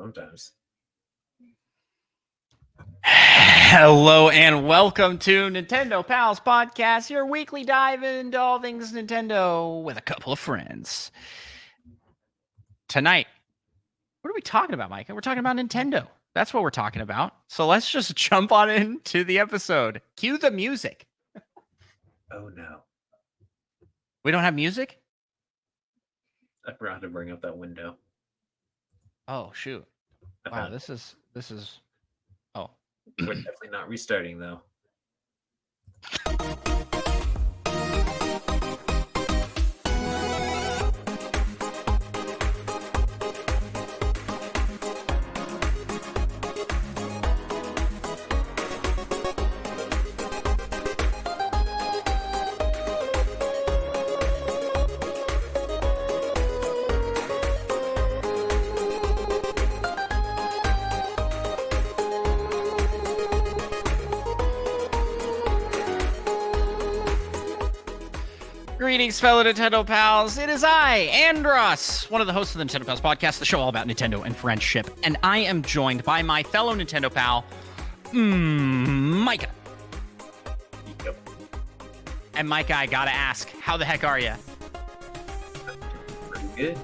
Sometimes. Hello and welcome to Nintendo Pals Podcast, your weekly dive into all things Nintendo with a couple of friends. Tonight, what are we talking about, Micah? We're talking about Nintendo. That's what we're talking about. So let's just jump on into the episode. Cue the music. Oh no. We don't have music? I forgot to bring up that window. Oh shoot. Wow, this is oh. We're definitely not restarting though. Greetings, fellow Nintendo pals. It is I, Andros, one of the hosts of the Nintendo Pals Podcast, the show all about Nintendo and friendship. And I am joined by my fellow Nintendo pal, Micah. Yep. And Micah, I gotta ask, how the heck are you? Pretty good.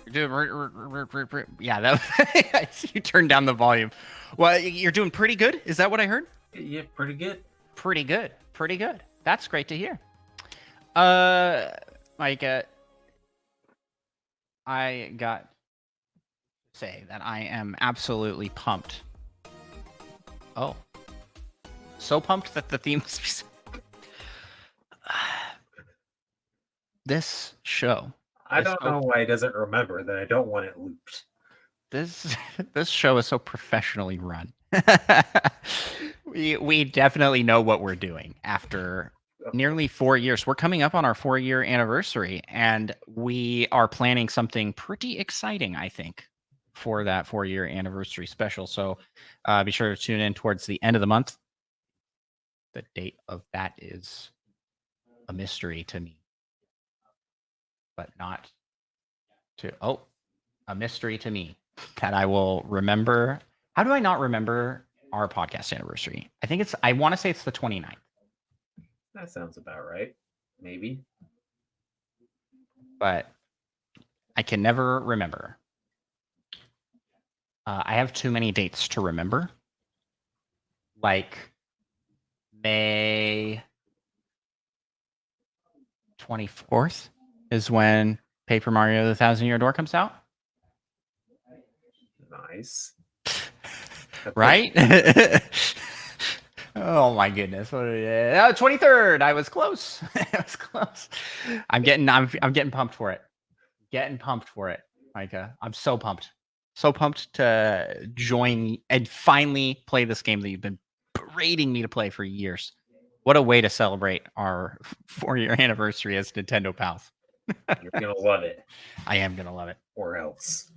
You're doing, yeah, you turned down the volume. Well, you're doing pretty good. Is that what I heard? Yeah, pretty good. Pretty good. Pretty good. That's great to hear. Micah, I got to say that I am absolutely pumped. Oh. So pumped that the theme was... This show. I don't know why he doesn't remember that I don't want it looped. This show is so professionally run. We definitely know what we're doing after nearly 4 years. We're coming up on our 4-year anniversary, and we are planning something pretty exciting, I think, for that 4-year anniversary special. So be sure to tune in towards the end of the month. The date of that is a mystery to me, but not to a mystery to me that I will remember. How do I not remember our podcast anniversary? I want to say it's the 29th. That sounds about right. Maybe. But I can never remember. I have too many dates to remember. Like May 24th is when Paper Mario: The Thousand Year Door comes out. Nice. Right? Oh my goodness! 23rd. I was close. I was close. I'm getting pumped for it. Getting pumped for it, Micah. I'm so pumped. So pumped to join and finally play this game that you've been berating me to play for years. What a way to celebrate our 4-year anniversary as Nintendo pals. You're gonna love it. I am gonna love it. Or else.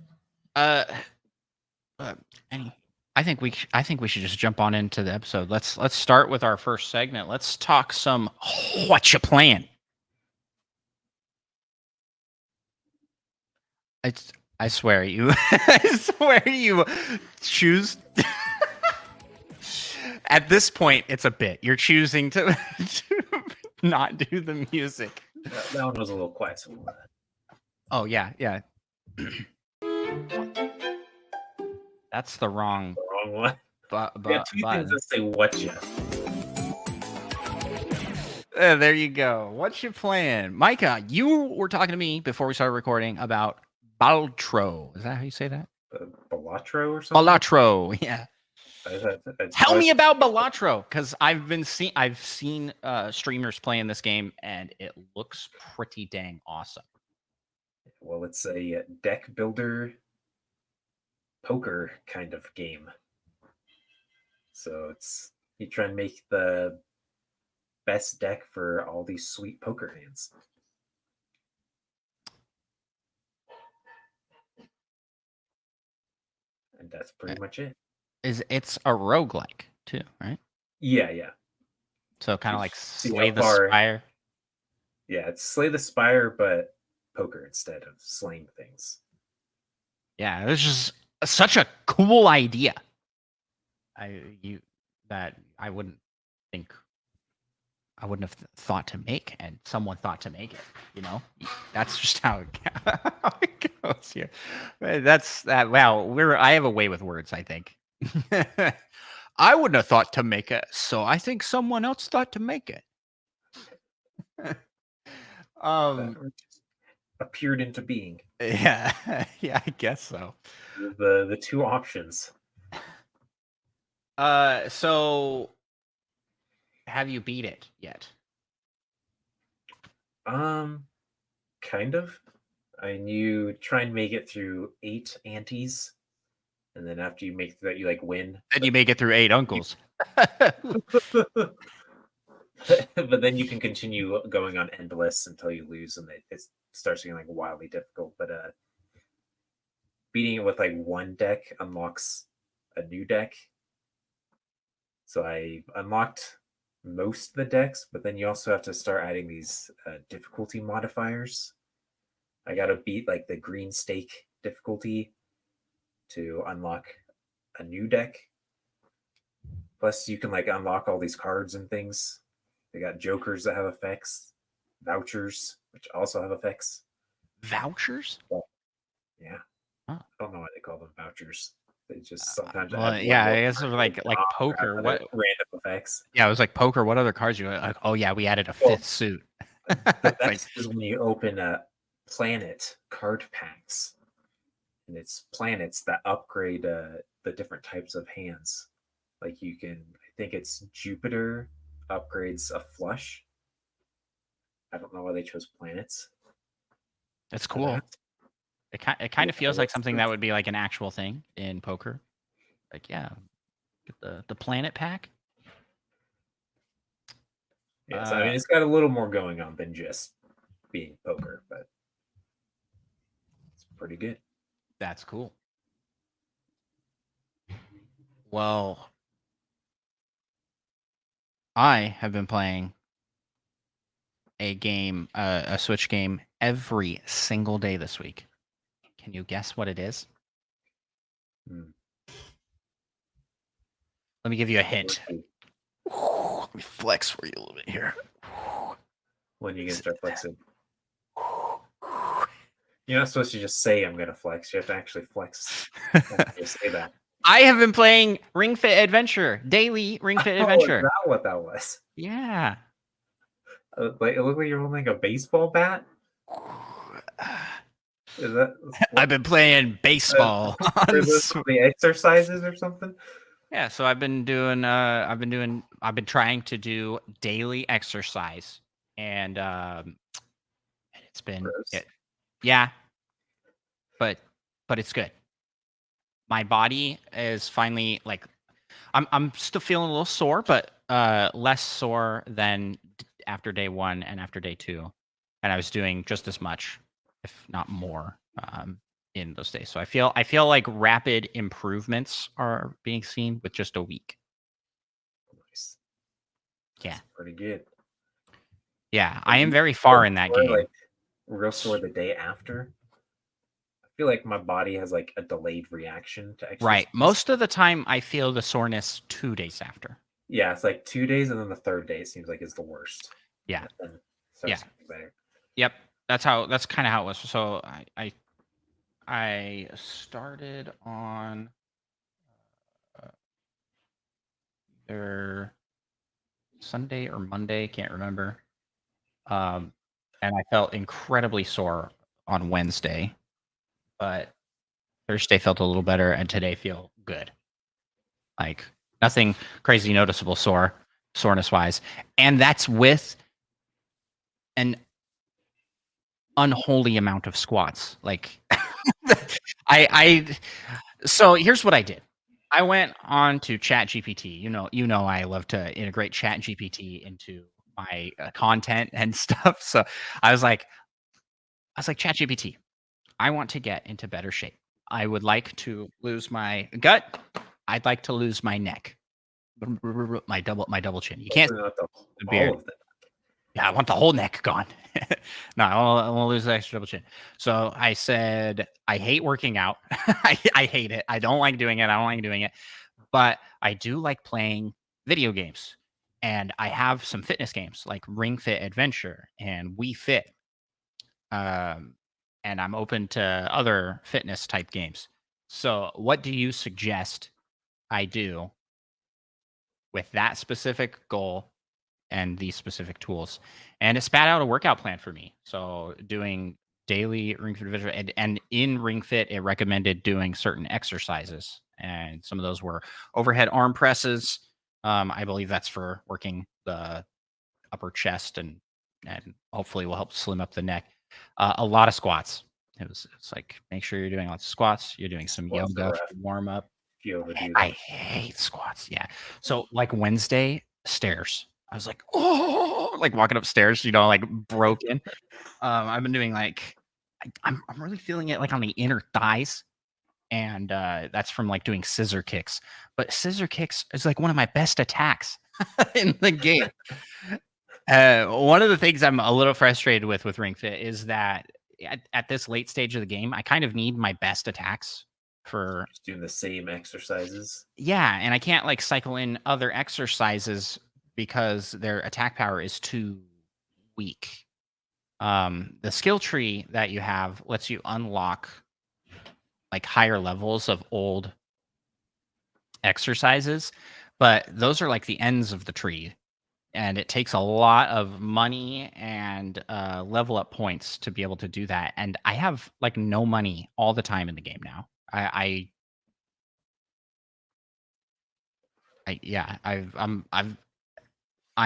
I think we should just jump on into the episode. Let's start with our first segment. Let's talk some what you playing. I swear you choose. At this point, it's a bit. You're choosing to not do the music. That one was a little quiet. Oh yeah. That's the wrong one. But two things that say what you. There you go. What you playing? Micah, you were talking to me before we started recording about Balatro. Is that how you say that? Balatro or something? Balatro, yeah. Tell me about Balatro, because I've seen streamers playing this game, and it looks pretty dang awesome. Well, it's a deck builder poker kind of game. So you try and make the best deck for all these sweet poker hands. And that's pretty much it. It's a roguelike too, right? Yeah. So kind of like Slay the Spire. Yeah, it's Slay the Spire, but poker instead of slaying things. Yeah, it was just such a cool idea. I wouldn't think I wouldn't have thought to make, and someone thought to make it. You know, that's just how how it goes here. That's that. Wow, I have a way with words. I think. I wouldn't have thought to make it, so I think someone else thought to make it. That just appeared into being. Yeah, yeah, I guess so. The two options. So have you beat it yet? Kind of. You try and make it through 8 antes, and then after you make that, you like win. Then you make it through 8 uncles. But then you can continue going on endless until you lose, and it starts getting like wildly difficult. But beating it with like one deck unlocks a new deck. So I unlocked most of the decks, but then you also have to start adding these difficulty modifiers. I got to beat like the green stake difficulty to unlock a new deck. Plus, you can like unlock all these cards and things. They got jokers that have effects, vouchers, which also have effects. Vouchers? Yeah. Huh. I don't know why they call them vouchers. They just sometimes yeah, I guess it was like poker. What random effects? Yeah, it was like poker. What other cards you like? Oh yeah, we added a fifth suit. The best is when you open a planet card packs, and it's planets that upgrade the different types of hands. Like you can, I think it's Jupiter upgrades a flush. I don't know why they chose planets. That's cool. It kind of feels like something that would be like an actual thing in poker. Like, yeah, get the planet pack. Yes, I mean it's got a little more going on than just being poker, but it's pretty good. That's cool. Well, I have been playing a game, a Switch game, every single day this week. Can you guess what it is? Let me give you a hint. Let me flex for you a little bit here. When you can start flexing. You're not supposed to just say I'm gonna flex. You have to actually flex. Just say that. I have been playing Ring Fit Adventure, daily Ring Fit Adventure. Is that what that was? Yeah. Like it looked like you're holding a baseball bat. Is that? I've been playing baseball. The exercises or something. Yeah, so I've been trying to do daily exercise, and it's been yeah, but it's good. My body is finally like, I'm still feeling a little sore, but less sore than after day 1 and after day 2, and I was doing just as much, if not more, in those days. So I feel like rapid improvements are being seen with just a week. Nice. Yeah. That's pretty good. Yeah, I am very far in that game. Like real sore the day after. I feel like my body has like a delayed reaction to exercise. Right. Most of the time I feel the soreness 2 days after. Yeah, it's like 2 days, and then the third day it seems like is the worst. Yeah. Yeah. Better. Yep. That's kind of how it was. So I started on either Sunday or Monday, can't remember. And I felt incredibly sore on Wednesday, but Thursday felt a little better, and today feel good. Like nothing crazy noticeable soreness wise, and that's with an unholy amount of squats. Like so here's what I did. I went on to ChatGPT. You know I love to integrate ChatGPT into my content and stuff. So I was like ChatGPT, I want to get into better shape. I would like to lose my gut. I'd like to lose my neck. My double chin. You can't the Yeah, I want the whole neck gone. No, I want to lose the extra double chin. So I said, I hate working out. I hate it. I don't like doing it. I don't like doing it. But I do like playing video games. And I have some fitness games like Ring Fit Adventure and Wii Fit. Um, and I'm open to other fitness type games. So, what do you suggest I do with that specific goal and these specific tools? And it spat out a workout plan for me. So, doing daily Ring Fit Adventure, and in Ring Fit, it recommended doing certain exercises. And some of those were overhead arm presses. I believe that's for working the upper chest and hopefully will help slim up the neck. A lot of squats. It's like make sure you're doing lots of squats. You're doing some Squats are yoga rough warm up. if you overdo I them. hate squats. Yeah. So like Wednesday stairs. I was like, oh, like walking upstairs, like broken. I've been doing like I'm really feeling it like on the inner thighs, and that's from like doing scissor kicks. But scissor kicks is like one of my best attacks in the game. One of the things I'm a little frustrated with Ring Fit is that at this late stage of the game, I kind of need my best attacks for Just doing the same exercises. yeah, and I can't like cycle in other exercises because their attack power is too weak. The skill tree that you have lets you unlock like higher levels of old exercises, but those are like the ends of the tree. And it takes a lot of money and level up points to be able to do that. And I have like no money all the time in the game now. Yeah, I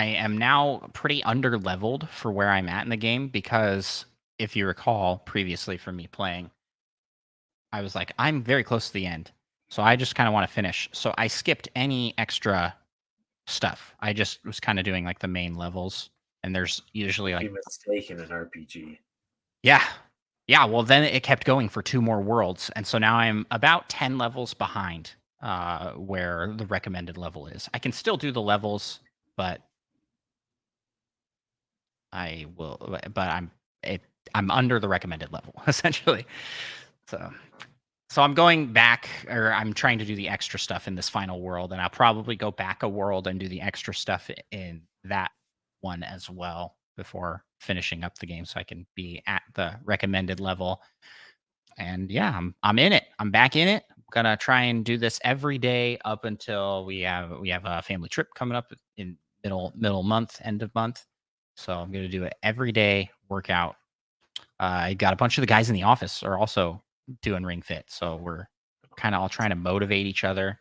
am now pretty under leveled for where I'm at in the game because if you recall previously from me playing, I was like, I'm very close to the end. So I just kind of want to finish. So I skipped any extra stuff. I just was kind of doing like the main levels. And there's usually Be like mistaken in RPG. yeah. Yeah, well, then it kept going for 2 more worlds, and so now I'm about 10 levels behind, where the recommended level is. I can still do the levels, but I will but I'm under the recommended level, essentially. So I'm going back, or I'm trying to do the extra stuff in this final world, and I'll probably go back a world and do the extra stuff in that one as well before finishing up the game so I can be at the recommended level. And yeah, I'm in it. I'm back in it. I'm gonna try and do this every day up until we have a family trip coming up in middle month, end of month. So I'm gonna do it every day, workout. I got a bunch of the guys in the office are also doing Ring Fit, so we're kind of all trying to motivate each other.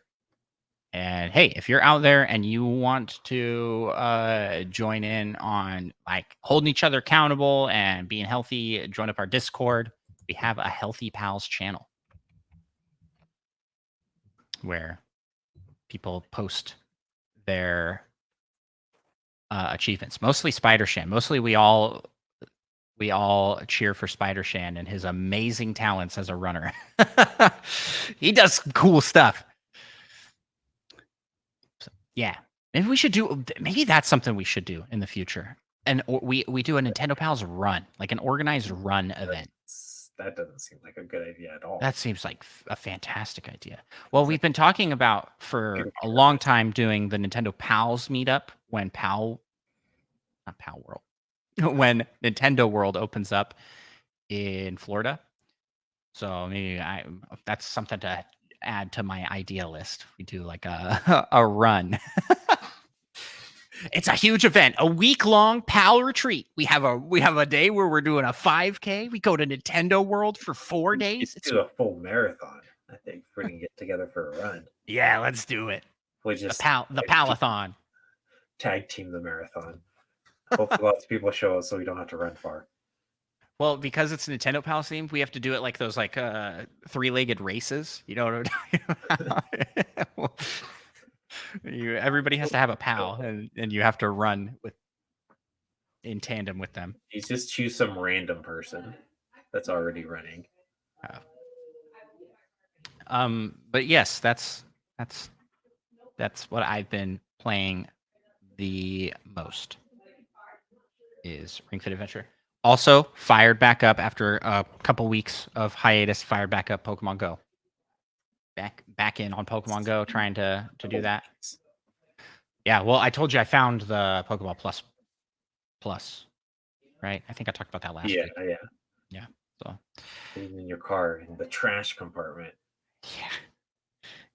And hey, if you're out there and you want to join in on like holding each other accountable and being healthy, join up our Discord. We have a Healthy Pals channel where people post their achievements. Mostly Spider Shan. Mostly we all cheer for Spider Shan and his amazing talents as a runner. He does cool stuff. So, yeah, maybe we should do. Maybe that's something we should do in the future. And we do a Nintendo Pals run, like an organized run event. That doesn't seem like a good idea at all. That seems like a fantastic idea. Well, we've been talking about for Good a long time doing the Nintendo Pals meetup when not Pal World, when Nintendo World opens up in Florida. So maybe that's something to add to my idea list. We do like a a run. It's a huge event, a week-long PAL retreat. We have a day where we're doing a 5K. We go to Nintendo World for 4 days. It's do a full marathon. I think if we can get together for a run. Yeah, let's do it. We just The Palathon. tag team the marathon. Hopefully, lots of people show up so we don't have to run far. Well, because it's Nintendo Palace themed, we have to do it like those like 3-legged races. You know what I'm talking about? Everybody has to have a pal, and you have to run in tandem with them. You just choose some random person that's already running. But yes, that's what I've been playing the most. is Ring Fit Adventure. Also fired back up after a couple weeks of hiatus. Fired back up Pokemon Go. Back in on Pokemon Go, trying to do that. Yeah, well, I told you I found the Pokeball Plus, right? I think I talked about that last Yeah, week. yeah. Yeah. So Hidden in your car in the trash compartment. yeah.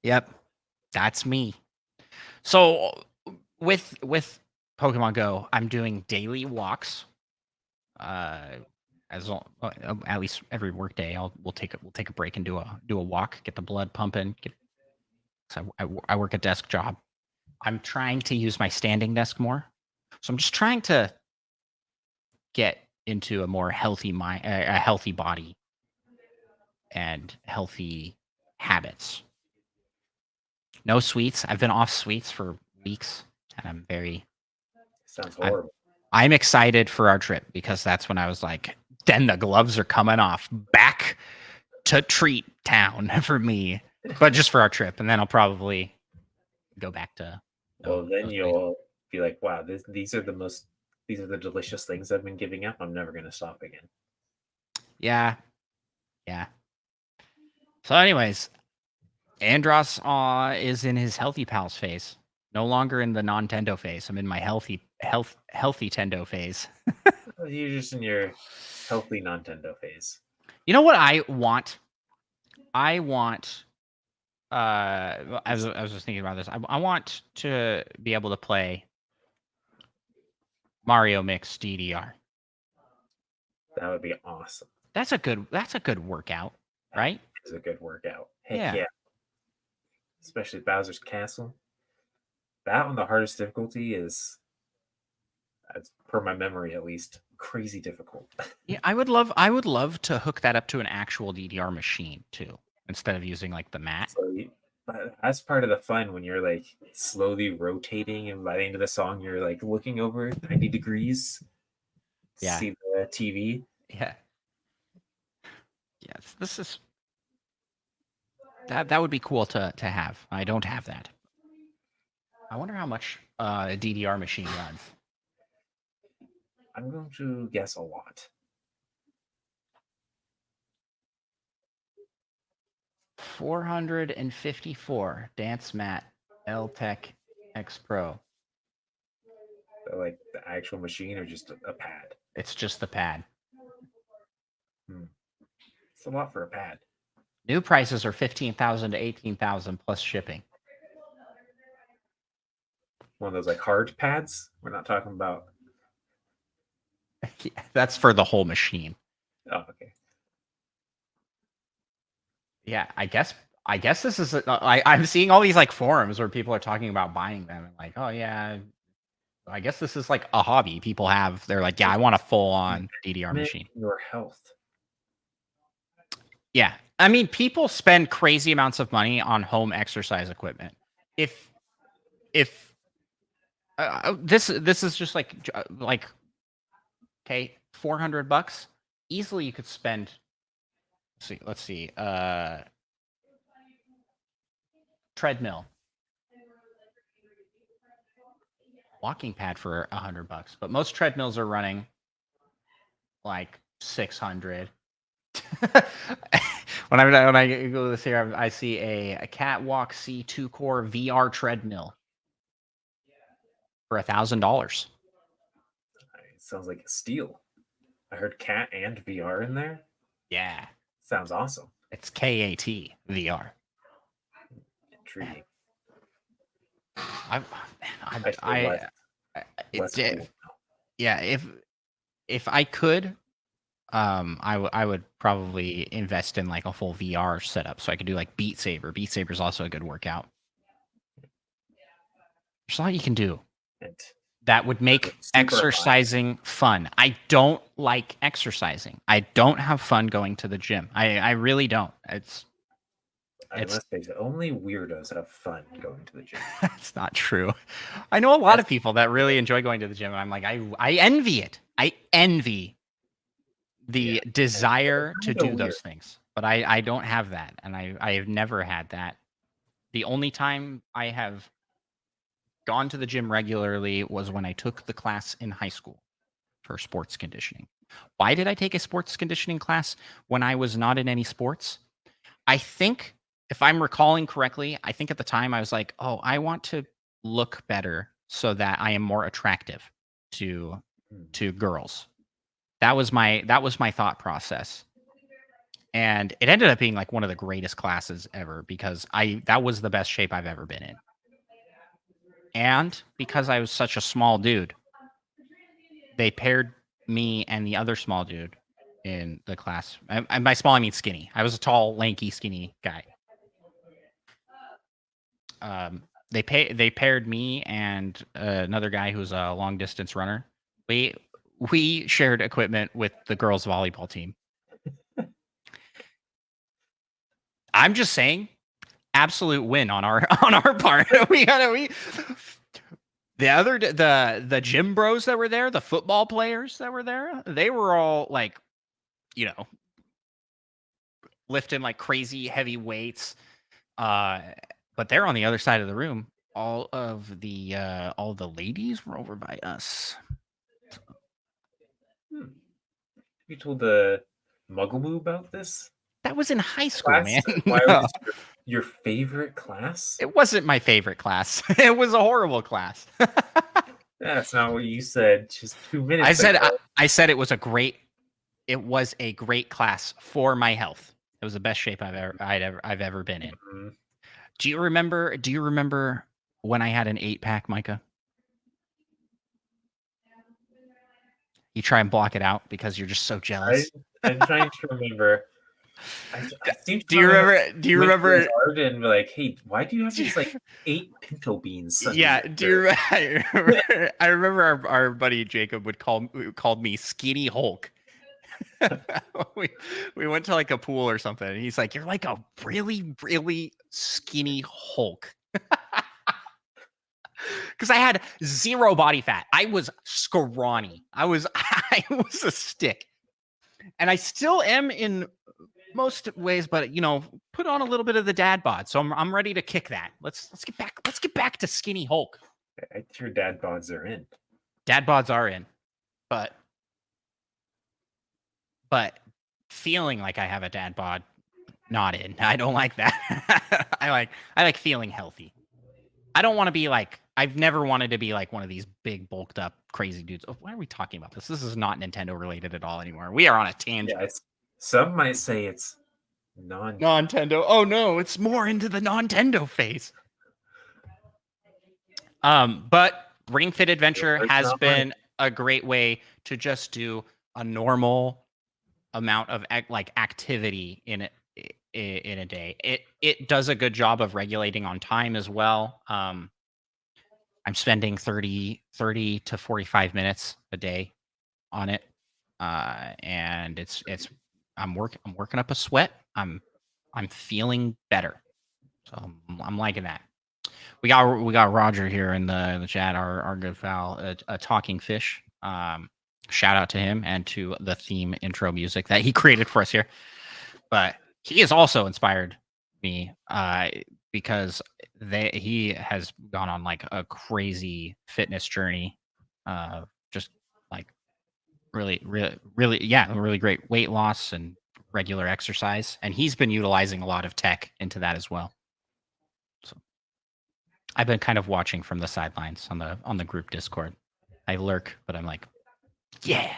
Yep. That's me. So with Pokemon Go, I'm doing daily walks. At least every work day, we'll take a break and do a walk, get the blood pumping. So I work a desk job. I'm trying to use my standing desk more, so I'm just trying to get into a more healthy mind, a healthy body, and healthy habits. No sweets. I've been off sweets for weeks, and Sounds horrible. I'm excited for our trip because that's when I was like, then the gloves are coming off. Back to treat town for me, but just for our trip, and then I'll probably go back to. Well, then those you'll be like, wow, these are the delicious things I've been giving up. I'm never going to stop again. Yeah. So, anyways, Andros is in his healthy pals phase. No longer in the non-tendo phase. I'm in my healthy tendo phase. You're just in your healthy Nintendo phase. You know what I want? I want. I was just thinking about this. I want to be able to play Mario Mix DDR. That would be awesome. That's a good workout, right? It's a good workout. Heck Yeah. yeah. Especially Bowser's Castle. That one, the hardest difficulty is, as per my memory at least, crazy difficult. Yeah, I would love to hook that up to an actual DDR machine too, instead of using like the mat. So that's part of the fun when you're like slowly rotating, and by the end of the song, you're like looking over 90 degrees. Yeah. See the TV. Yeah. Yes, this is that would be cool to have. I don't have that. I wonder how much a DDR machine runs. I'm going to guess a lot. 454 Dance Mat L-Tech X Pro. So, like the actual machine or just a pad? It's just the pad. It's a lot for a pad. New prices are 15,000 to 18,000 plus shipping. One of those like hard pads. We're not talking about. Yeah, that's for the whole machine. Oh, okay. Yeah, I guess this is. I'm seeing all these like forums where people are talking about buying them and like, oh yeah, I guess this is like a hobby people have. They're like, yeah, I want a full on DDR machine. Your health. Yeah, I mean, people spend crazy amounts of money on home exercise equipment. If this is just like okay, $400 easily you could spend. Let's see, treadmill, walking pad for $100, but most treadmills are running like 600. when I go this here, I see a Catwalk C2 Core VR treadmill for $1,000. It sounds like a steal. I heard cat and VR in there. Yeah, Sounds awesome. it's KAT VR. Intriguing. Yeah, if I could, I would probably invest in like a full VR setup so I could do like Beat Saber. Beat Saber is also a good workout. There's a lot you can do that would make exercising fun. I don't like exercising. I don't have fun going to the gym. I really don't. Let's face it, only weirdos have fun going to the gym. That's not true. I know a lot of people that really enjoy going to the gym. And I'm like, I envy it. I envy the desire to do those things. But I don't have that. And I have never had that. The only time I have gone to the gym regularly was when I took the class in high school. for sports conditioning. Why did I take a sports conditioning class when I was not in any sports? I think, if I'm recalling correctly, I think at the time I was like, "Oh, I want to look better so that I am more attractive to girls." That was my thought process. And it ended up being like one of the greatest classes ever because that was the best shape I've ever been in. And because I was such a small dude, they paired me and the other small dude in the class. And by small, I mean skinny. I was a tall, lanky, skinny guy. They paired me and another guy who's a long distance runner. We shared equipment with the girls volleyball team. I'm just saying, absolute win on our part. The gym bros that were there, the football players that were there, they were all like, lifting like crazy heavy weights. But they're on the other side of the room. All the ladies were over by us. You told the Mugglemoo about this That was in high school, class? man. Why No, was this your favorite class? it wasn't my favorite class. It was a horrible class. That's not what you said just 2 minutes I said ago. I said it was a great class for my health. It was the best shape I've ever been in. Mhm. Do you remember when I had an 8-pack, Micah? You try and block it out because you're just so jealous. I'm trying to remember. I seem to Do you remember? Do you went to his remember? art and be like, "Hey, why do you have these like 8 pinto beans?" suddenly Yeah. in Do your you? shirt?" I remember our buddy Jacob called me Skinny Hulk. we went to like a pool or something, and he's like, "You're like a really really skinny Hulk." Because I had zero body fat. I was scrawny. I was a stick, and I still am in most ways. But put on a little bit of the dad bod, so I'm ready to kick that. Let's get back to skinny Hulk. I your dad bods are in. Dad bods are in, but feeling like I have a dad bod, not in. I don't like that. I like feeling healthy. I don't want to be like, I've never wanted to be like one of these big bulked up crazy dudes. Oh, why are we talking about this? This is not Nintendo related at all anymore. We are on a tangent. Yeah, some might say it's Nintendo. Oh no, it's more into the Nintendo phase. But Ring Fit Adventure has been a great way to just do a normal amount of like activity in a day. It does a good job of regulating on time as well. I'm spending 30 to 45 minutes a day on it. And I'm working up a sweat. I'm feeling better. So I'm liking that. We got Roger here in the chat, our good pal, a talking fish. Shout out to him and to the theme intro music that he created for us here. But he has also inspired me because he has gone on like a crazy fitness journey, just like really really great weight loss and regular exercise, and he's been utilizing a lot of tech into that as well. So I've been kind of watching from the sidelines on the group Discord. I lurk, but I'm like, yeah,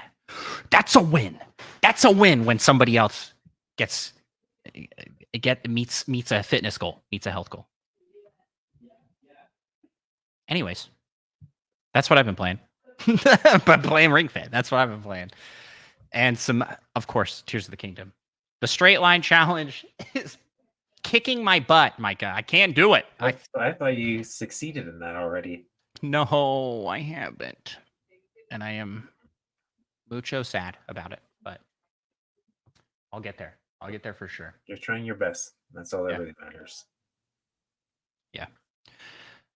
that's a win. That's a win when somebody else meets a fitness goal, meets a health goal. Anyways, that's what I've been playing. But playing Ring Fit, that's what I've been playing. And some, of course, Tears of the Kingdom. The straight line challenge is kicking my butt, Micah. I can't do it. I thought you succeeded in that already. No, I haven't. And I am mucho sad about it, but I'll get there. I'll get there for sure. You're trying your best. That's all that really matters. Yeah.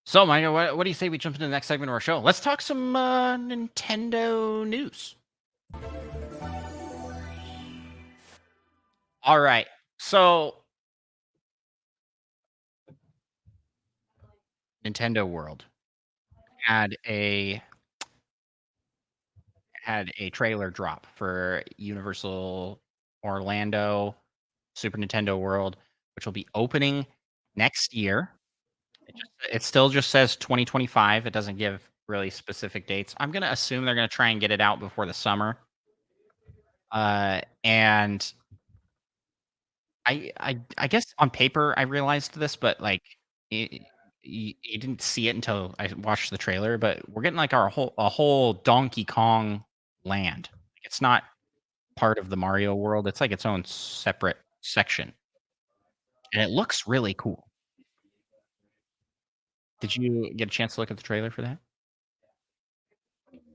So, Micah, what do you say we jump into the next segment of our show? Let's talk some Nintendo news. All right. So, Nintendo World had had a trailer drop for Universal Orlando Super Nintendo World, which will be opening next year. It still just says 2025. It doesn't give really specific dates. I'm gonna assume they're gonna try and get it out before the summer. And I guess on paper I realized this, but like you didn't see it until I watched the trailer. But we're getting like a whole Donkey Kong land. Like, it's not part of the Mario world. It's like its own separate section, and it looks really cool. Did you get a chance to look at the trailer for that?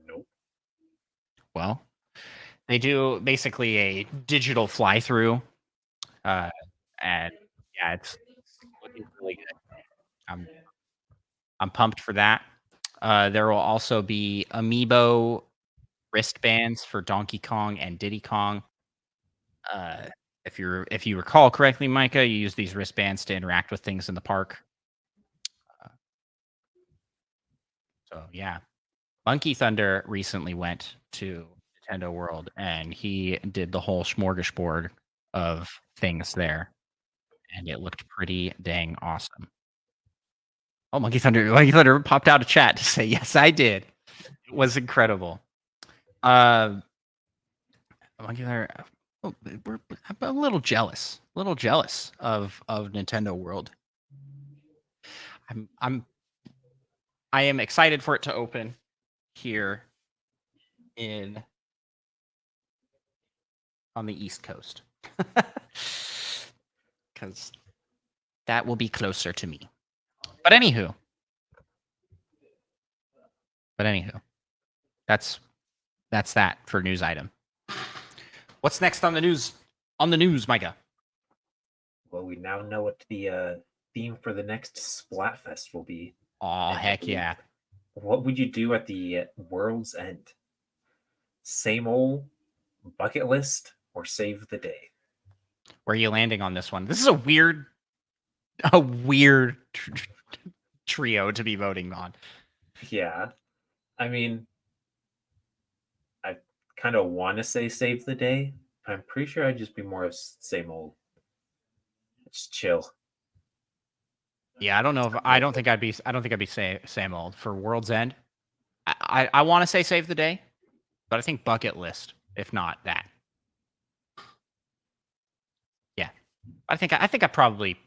Nope. Well, they do basically a digital fly through, uh, and yeah, it's looking really good. I'm I'm pumped for that. There will also be amiibo wristbands for Donkey Kong and Diddy Kong. Uh, if you recall correctly, Micah, you use these wristbands to interact with things in the park. So yeah, Monkey Thunder recently went to Nintendo World, and he did the whole smorgasbord of things there, and it looked pretty dang awesome. Oh, Monkey Thunder popped out a chat to say, yes, I did. It was incredible. Monkey Thunder, oh, I'm a little jealous of Nintendo World. I am excited for it to open here on the East Coast. Because that will be closer to me. But anywho, that's that for news item. What's next on the news? On the news, Micah. Well, we now know what the theme for the next Splatfest will be. Oh, heck yeah. What would you do at the World's End? Same old bucket list or save the day? Where are you landing on this one? This is a weird trio to be voting on. Yeah. I mean, I kind of want to say save the day. I'm pretty sure I'd just be more of same old. Just chill. Yeah, I don't think I'd be same old for World's End. I want to say save the day, but I think bucket list, if not that. Yeah. I think I probably,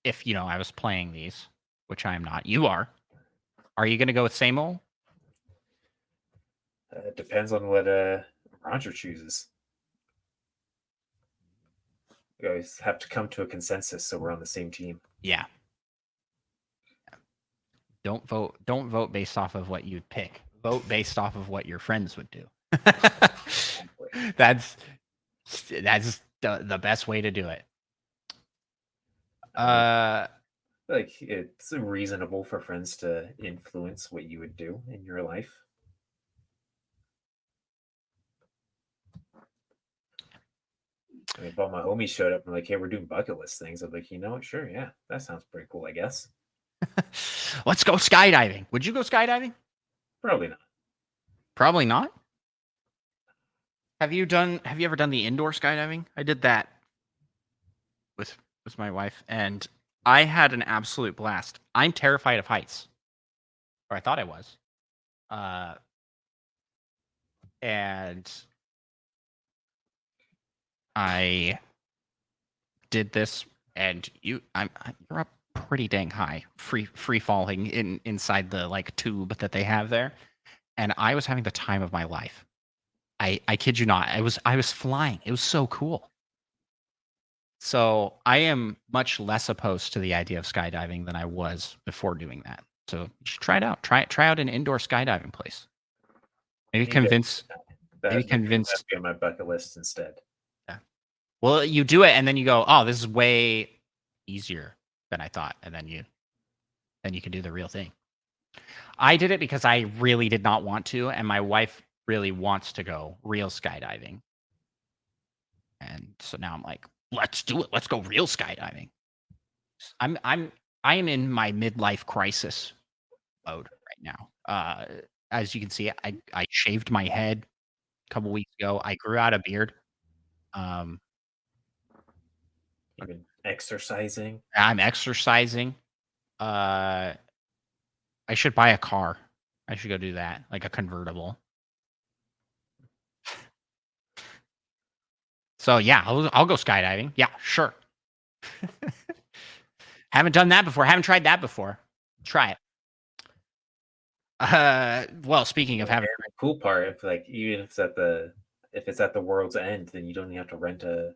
if I was playing these, which I am not. You are. Are you going to go with same old? Depends on what Roger chooses. We always have to come to a consensus so we're on the same team. Yeah. Don't vote based off of what you'd pick. Vote based off of what your friends would do. That's the best way to do it. Like it's reasonable for friends to influence what you would do in your life. I mean, if all my homies showed up and like, hey, we're doing bucket list things, I'm like, you know what? Sure, yeah, that sounds pretty cool, I guess. Let's go skydiving. Would you go skydiving? Probably not. Probably not. Have you ever done the indoor skydiving? I did that with my wife, and I had an absolute blast. I'm terrified of heights. Or I thought I was. And I did this, and you're up pretty dang high, free falling inside the like tube that they have there, and I was having the time of my life. I kid you not. I was flying. It was so cool. So I am much less opposed to the idea of skydiving than I was before doing that. So you should try it out. Try out an indoor skydiving place. Maybe convince. That'd be on my bucket list instead. Yeah. Well, you do it, and then you go, "Oh, this is way easier than I thought," and then you can do the real thing. I did it because I really did not want to, and my wife really wants to go real skydiving. And so now I'm like, let's do it. Let's go real skydiving. I am in my midlife crisis mode right now. as you can see, I shaved my head a couple weeks ago. I grew out a beard. Um, You've been exercising. I'm exercising. Uh, I should buy a car. I should go do that, like a convertible. So yeah, I'll go skydiving. Yeah, sure. Haven't done that before. Haven't tried that before. Try it. Well, speaking of And having the cool part, if like even if it's at the world's end, then you don't even have to rent a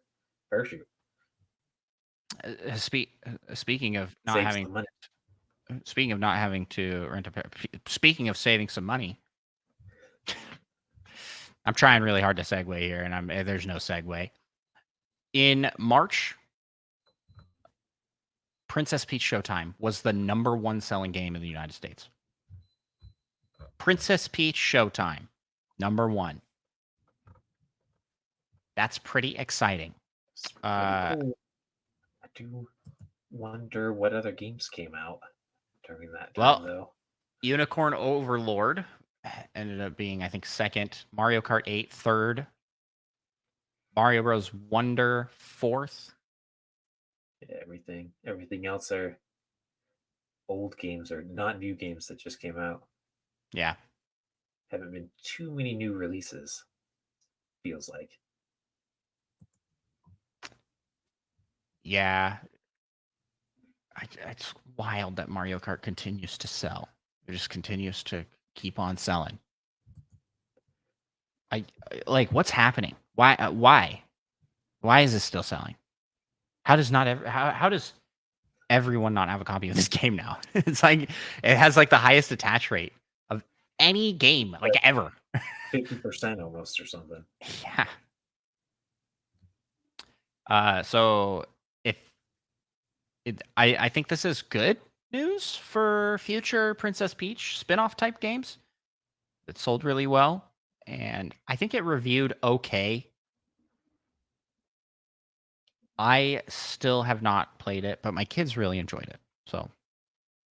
parachute. speaking of not Save having some money. speaking of not having to rent a speaking of saving some money, I'm trying really hard to segue here, and there's no segue. In March, Princess Peach Showtime was the #1 selling game in the United States. Princess Peach Showtime, #1. That's pretty exciting. It's pretty cool. I do wonder what other games came out during that time, though. Unicorn Overlord ended up being, I think, second. Mario Kart 8, third. Mario Bros. Wonder, fourth. Yeah, everything else are old games or not new games that just came out. Yeah. Haven't been too many new releases, feels like. Yeah. It's wild that Mario Kart continues to sell. It just continues to keep on selling. Like, what's happening? Why is this still selling? How does everyone not have a copy of this game now? It's like it has like the highest attach rate of any game like ever. 50% almost or something. Yeah. So I think this is good news for future Princess Peach spin-off type games. It sold really well, and I think it reviewed okay. I still have not played it, but my kids really enjoyed it. So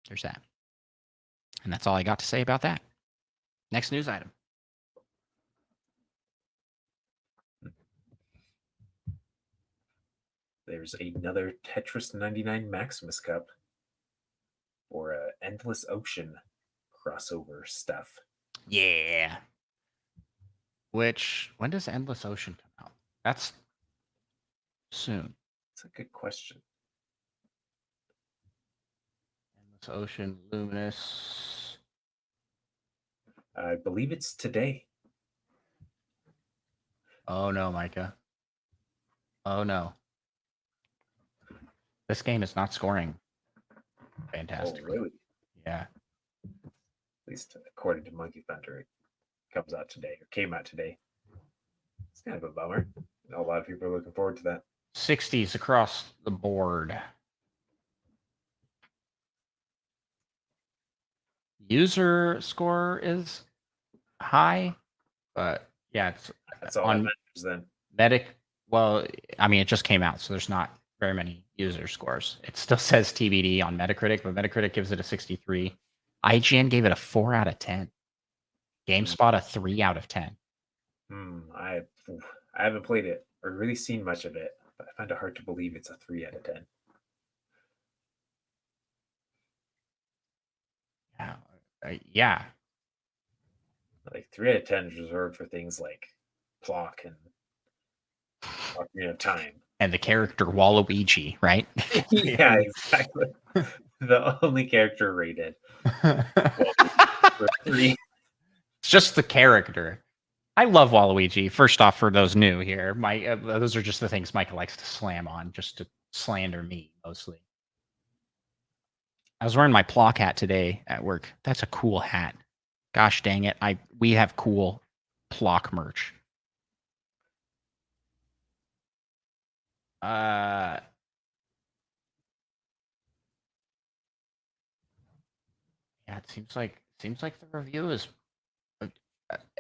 there's that. And that's all I got to say about that. Next news item. There's another Tetris 99 Maximus Cup or Endless Ocean crossover stuff. Yeah. When does Endless Ocean come out? That's soon. It's a good question. Endless Ocean, Luminous. I believe it's today. Oh no, Micah. Oh no. This game is not scoring fantastically. Oh, really? Yeah. At least according to Monkey Thunder, it comes out today or came out today. It's kind of a bummer. A lot of people are looking forward to that. 60s across the board. User score is high, but yeah, That's all on that matters then. Well, I mean, it just came out, so there's not very many user scores. It still says TBD on Metacritic, but Metacritic gives it a 63. IGN gave it a 4 out of 10. GameSpot a 3 out of 10. I haven't played it or really seen much of it, but I find it hard to believe it's a 3 out of 10. Yeah. Like 3 out of 10 is reserved for things like Plock and Ocarina of Time. And the character Waluigi, right? Yeah, exactly. The only character rated. For 3. It's just the character. I love Waluigi. First off, for those new here, those are just the things Micah likes to slam on, just to slander me mostly. I was wearing my Plock hat today at work. That's a cool hat. Gosh dang it! We have cool Plock merch. Yeah, it seems like the review is.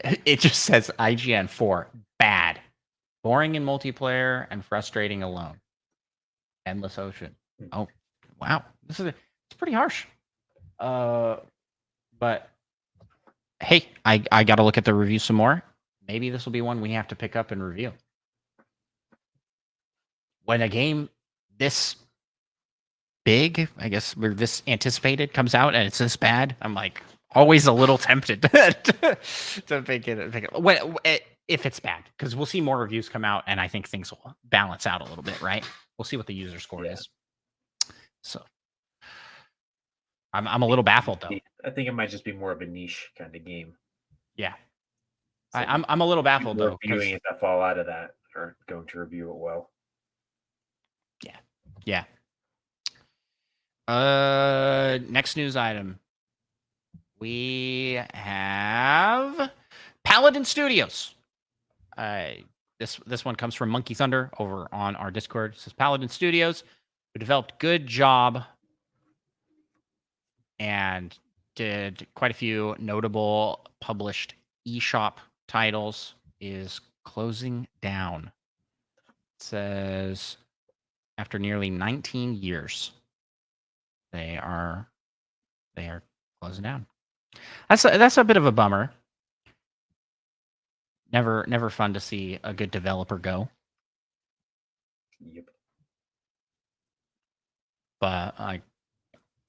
It just says IGN 4 bad, boring in multiplayer and frustrating alone. Endless Ocean. Oh, wow, it's pretty harsh. But hey, I got to look at the review some more. Maybe this will be one we have to pick up and review. When a game this big, I guess, or this anticipated comes out and it's this bad, I'm like always a little tempted to pick it. If it's bad, because we'll see more reviews come out, and I think things will balance out a little bit, right? We'll see what the user score is. So I'm a little baffled though. I think it might just be more of a niche kind of game. Yeah, So I'm a little baffled though. Reviewing it that fall out of that are going to review it well. Yeah. Next news item. We have Paladin Studios. This one comes from Monkey Thunder over on our Discord. It says Paladin Studios, who developed Good Job and did quite a few notable published eShop titles, is closing down. It says after nearly 19 years, they are closing down. That's a bit of a bummer. Never fun to see a good developer go. Yep. But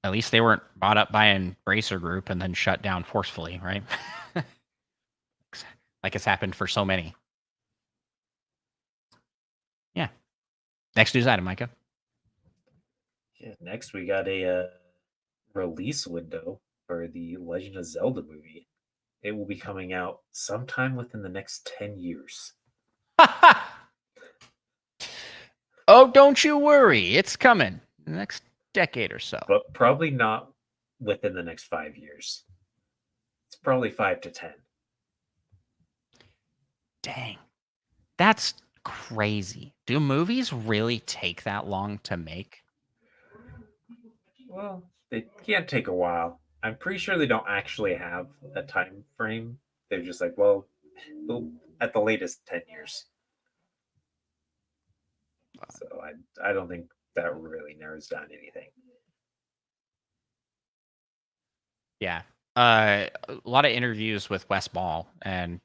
at least they weren't bought up by an Embracer Group and then shut down forcefully, right? Like it's happened for so many. Yeah. Next news item, Micah. Yeah. Next, we got a release window for the Legend of Zelda movie. It will be coming out sometime within the next 10 years. Oh, don't you worry. It's coming the next decade or so. But probably not within the next 5 years. It's probably 5 to 10. Dang. That's crazy. Do movies really take that long to make? Well, they can't take a while. I'm pretty sure they don't actually have a time frame. They're just like, well, at the latest 10 years. So I don't think that really narrows down anything. Yeah. A lot of interviews with Wes Ball, and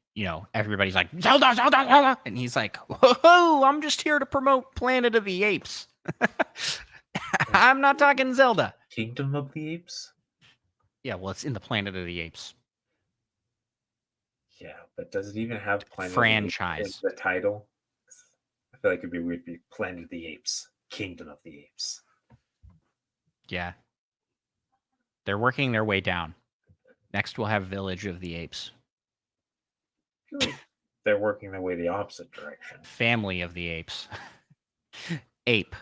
everybody's like, Zelda, Zelda, Zelda, and he's like, whoa, I'm just here to promote Planet of the Apes. I'm not talking Zelda. Kingdom of the Apes? Yeah, well, it's in the Planet of the Apes. Yeah, but does it even have Planet franchise of the Apes in the title? I feel like it'd be weird to be Planet of the Apes, Kingdom of the Apes. Yeah. They're working their way down. Next, we'll have Village of the Apes. I feel like they're working their way the opposite direction. Family of the Apes. Ape.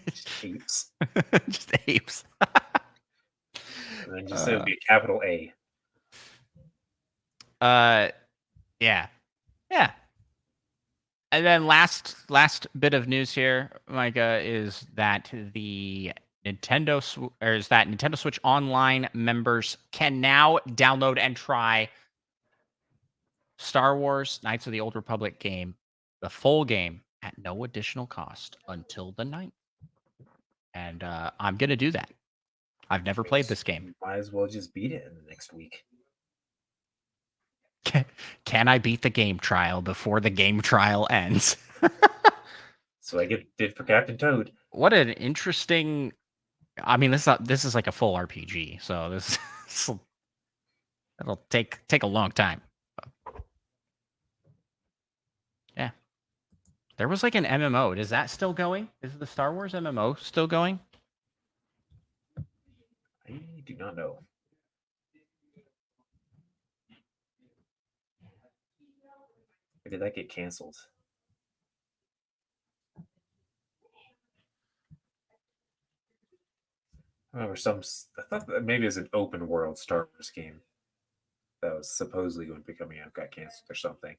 Just apes. Just apes. And then just say it would be a capital A. Yeah. Yeah. And then last bit of news here, Micah, is that the Nintendo Switch Online members can now download and try Star Wars Knights of the Old Republic game, the full game, at no additional cost until the 9th. And I'm going to do that. I've never played this game. Might as well just beat it in the next week. Can I beat the game trial before the game trial ends? So I did for Captain Toad. What an interesting. I mean, this is like a full RPG, so it'll take a long time. Yeah, there was like an MMO. Is that still going? Is the Star Wars MMO still going? I do not know. Or did that get canceled? I remember I thought that maybe it was an open world Star Wars game that was supposedly going to be coming out, got canceled or something.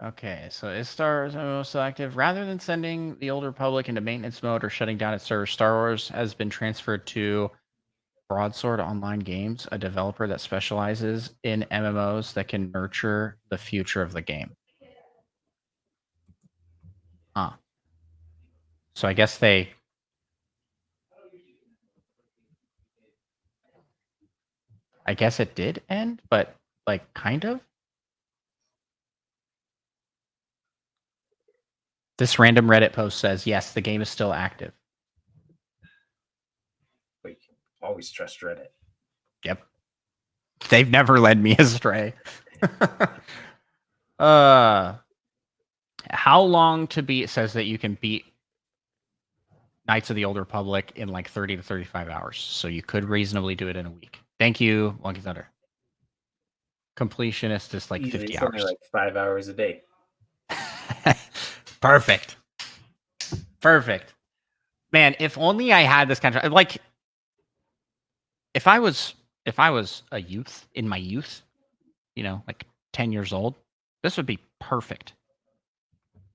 Okay, so is Star Wars MMO still active? Rather than sending the Old Republic into maintenance mode or shutting down its server, Star Wars has been transferred to Broadsword Online Games, a developer that specializes in MMOs that can nurture the future of the game. So I guess they I guess it did end, but like kind of. This random Reddit post says, yes, the game is still active. We can always trust Reddit. Yep. They've never led me astray. How long to beat? It says that you can beat Knights of the Old Republic in like 30 to 35 hours. So you could reasonably do it in a week. Thank you, Monkey Thunder. Completionist is like Easy. 50 It's hours. only like 5 hours a day. Perfect. Perfect. Man, if only I had this kind of like if I was a youth in my youth, like 10 years old, this would be perfect.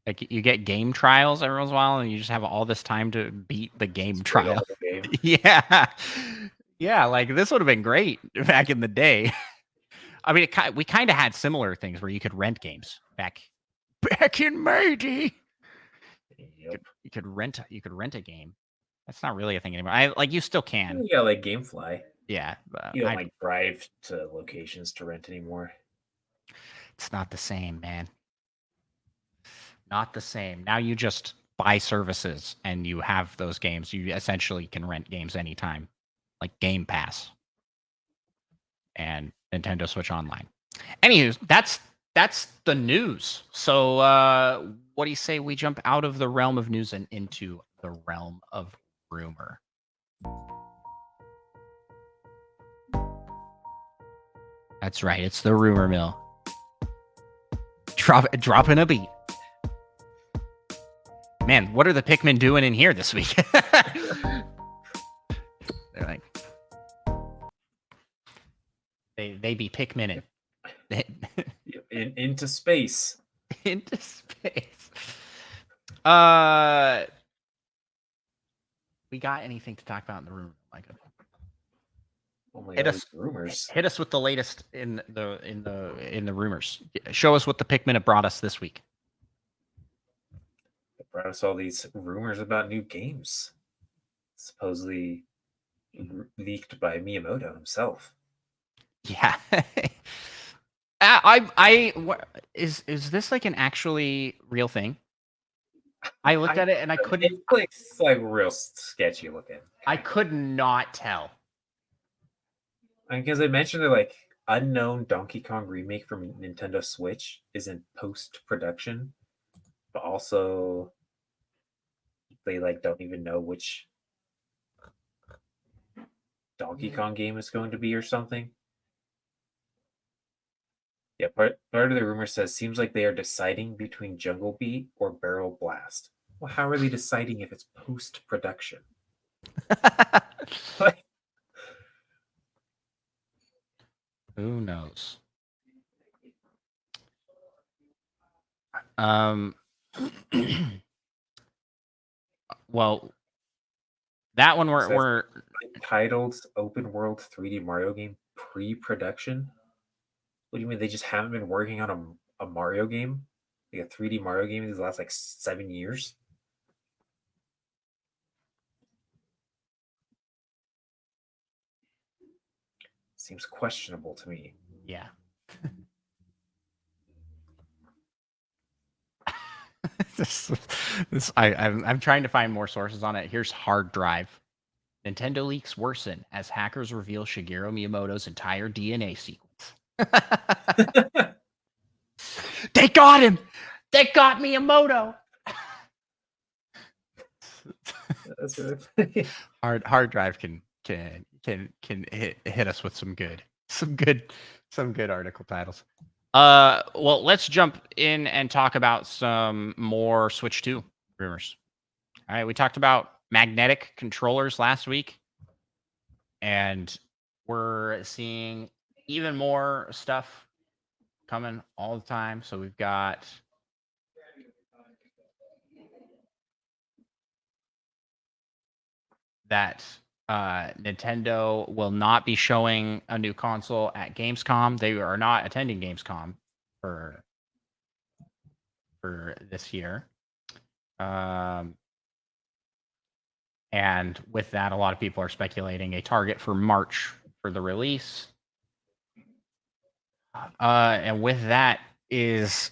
Like you get game trials every once in a while and you just have all this time to beat the game It's trial. the game. Yeah. Yeah, like this would have been great back in the day. I mean, we kind of had similar things where you could rent games back in May. Yep. You could rent a game. That's not really a thing anymore. You still can. You got like GameFly. Yeah, You don't like drive to locations to rent anymore. It's not the same, man. Not the same. Now you just buy services and you have those games. You essentially can rent games anytime, like Game Pass and Nintendo Switch Online. Anywho, that's the news. So what do you say we jump out of the realm of news and into the realm of rumor? That's right. It's the rumor mill. Dropping a beat. Man, what are the Pikmin doing in here this week? They're like, they be Pikmin into space. Into space. We got anything to talk about in the rumor, Micah? Rumors. Hit us with the latest in the rumors. Show us what the Pikmin have brought us this week. They brought us all these rumors about new games, supposedly leaked by Miyamoto himself. Yeah. Is this like an actually real thing? I looked at it and I couldn't. It's like real sketchy looking. I could not tell. Because I mentioned like unknown Donkey Kong remake from Nintendo Switch is in post-production, but also they like don't even know which Donkey Kong game is going to be or something. Yeah, part of the rumor says seems like they are deciding between Jungle Beat or Barrel Blast. Well, how are they deciding if it's post-production? Who knows? Well, that one we're titled Open World 3D Mario game pre-production. What do you mean they just haven't been working on a Mario game, like a 3D Mario game, these last like 7 years? Seems questionable to me. Yeah. I'm trying to find more sources on it. Here's hard drive. Nintendo leaks worsen as hackers reveal Shigeru Miyamoto's entire DNA sequence. They got him. They got Miyamoto. That's really funny. Hard drive can hit us with some good article titles. Well, let's jump in and talk about some more Switch 2 rumors. All right, we talked about magnetic controllers last week, and we're seeing even more stuff coming all the time. So we've got that Nintendo will not be showing a new console at Gamescom. They are not attending Gamescom for this year. And with that, a lot of people are speculating a target for March for the release. And with that is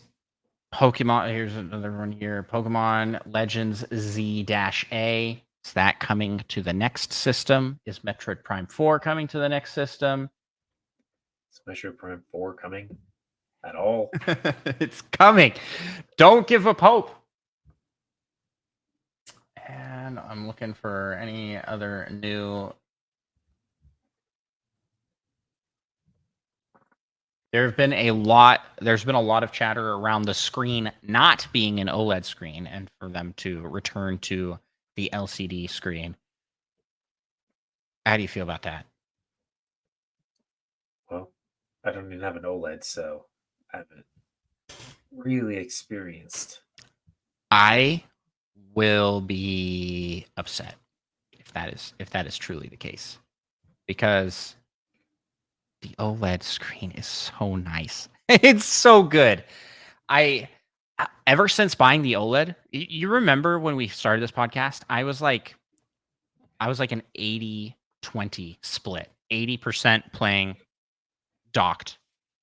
Pokemon. Here's another one here. Pokemon Legends Z-A. Is that coming to the next system? Is Metroid Prime 4 coming to the next system? Is Metroid Prime 4 coming at all? It's coming. Don't give up hope. And I'm looking for any other new. There's been a lot of chatter around the screen not being an OLED screen and for them to return to the LCD screen. How do you feel about that? Well, I don't even have an OLED, so I haven't really experienced. I will be upset if that is truly the case, because the OLED screen is so nice. It's so good. Ever since buying the OLED, you remember when we started this podcast, I was like an 80-20 split. 80% playing docked,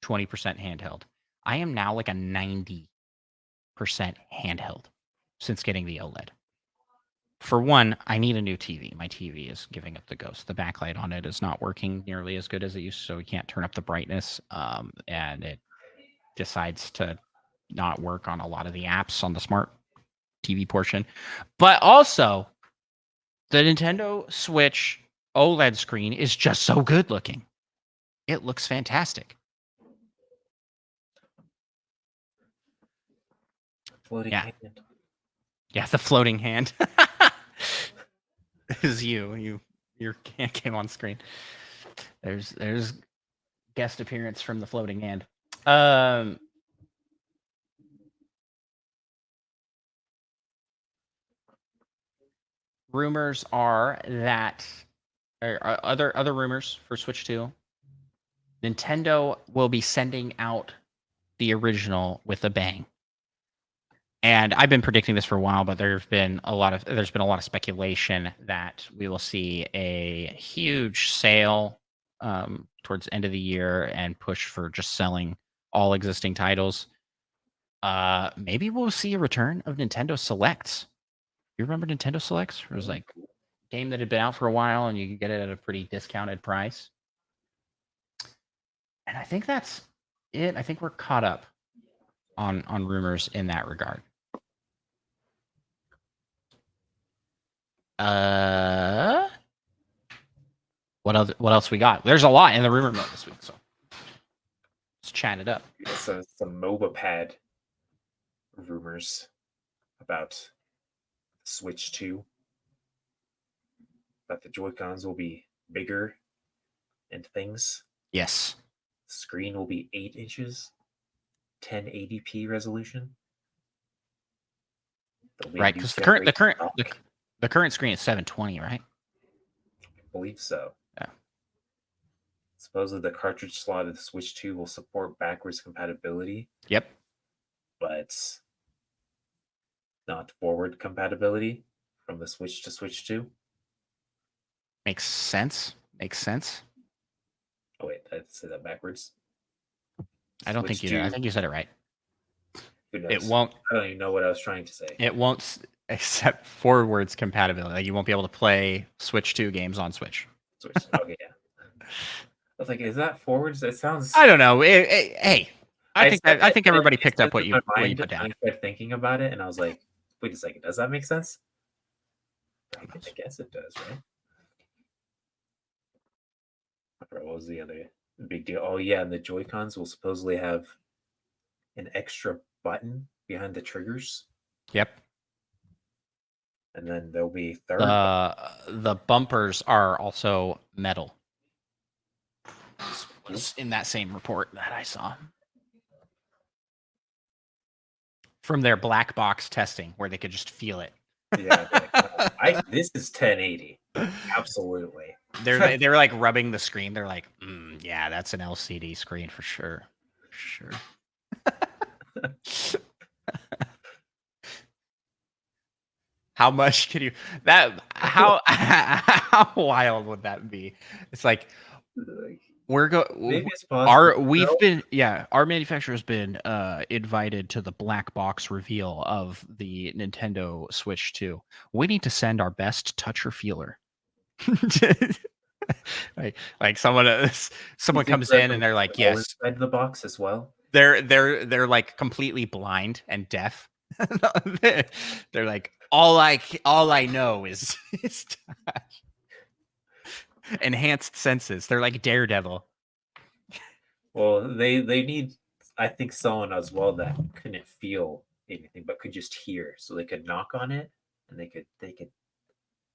20% handheld. I am now like a 90% handheld since getting the OLED. For one, I need a new TV. My TV is giving up the ghost. The backlight on it is not working nearly as good as it used to, so we can't turn up the brightness. And it decides to not work on a lot of the apps on the smart TV portion. But also, the Nintendo Switch OLED screen is just so good looking. It looks fantastic. Floating Yeah. hand. Yeah, the floating hand is you. Your hand came on screen. There's guest appearance from the floating hand. Rumors are that other rumors for Switch 2. Nintendo will be sending out the original with a bang. And I've been predicting this for a while, but there's been a lot of speculation that we will see a huge sale towards the end of the year and push for just selling all existing titles. Maybe we'll see a return of Nintendo Selects. You remember Nintendo Selects? It was like a game that had been out for a while and you could get it at a pretty discounted price. And I think that's it. I think we're caught up on rumors in that regard. What else we got? There's a lot in the rumor mill this week, so let's chat it up. Some MOBA pad rumors about Switch 2. That the Joy-Cons will be bigger and things. Yes. The screen will be 8 inches, 1080p resolution. Right, because the current screen is 720, right? I believe so. Yeah. Supposedly the cartridge slot of the Switch 2 will support backwards compatibility. Yep. But not forward compatibility from the Switch to Switch 2. Makes sense. Oh wait, I said that backwards. I don't think you did. I think you said it right. Who knows? It won't. I don't even know what I was trying to say. It won't accept forwards compatibility. Like, you won't be able to play Switch 2 games on Switch. Switch. Okay, yeah. I was like, is that forwards? It sounds. I don't know. Hey, I think everybody picked up what you put down. I started thinking about it, and I was like, wait a second, does that make sense? I guess it does, right? What was the other big deal? Oh yeah, and the Joy-Cons will supposedly have an extra button behind the triggers. Yep. And then there'll be third. The bumpers are also metal. Was in that same report that I saw from their black box testing, where they could just feel it. Yeah, this is 1080. Absolutely. They were like rubbing the screen. They're like, yeah, that's an LCD screen for sure. How much can you how wild would that be? It's like Maybe it's possible. Our manufacturer's been invited to the black box reveal of the Nintendo Switch 2. We need to send our best toucher feeler. like someone think comes that in and they're like, all yes, inside the box as well. they're like completely blind and deaf. They're like, all I know is touch. Enhanced senses. They're like Daredevil. Well, they need, I think, someone as well that couldn't feel anything but could just hear, so they could knock on it and they could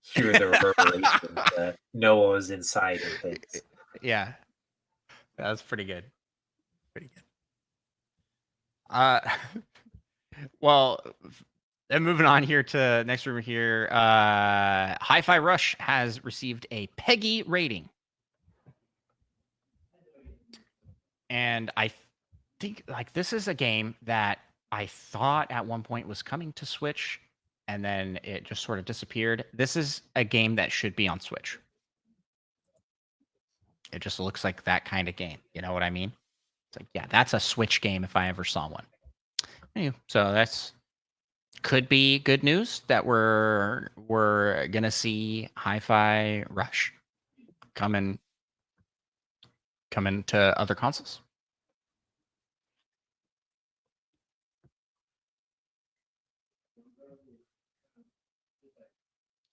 hear the reverberation that know what was inside and things. Yeah, that's pretty good. Pretty good. Well, then moving on here to next rumor here. Hi-Fi Rush has received a PEGI rating. And I think like this is a game that I thought at one point was coming to Switch and then it just sort of disappeared. This is a game that should be on Switch. It just looks like that kind of game. You know what I mean? It's like, yeah, that's a Switch game if I ever saw one. Anyway, so that's could be good news that we're gonna see Hi-Fi Rush coming to other consoles.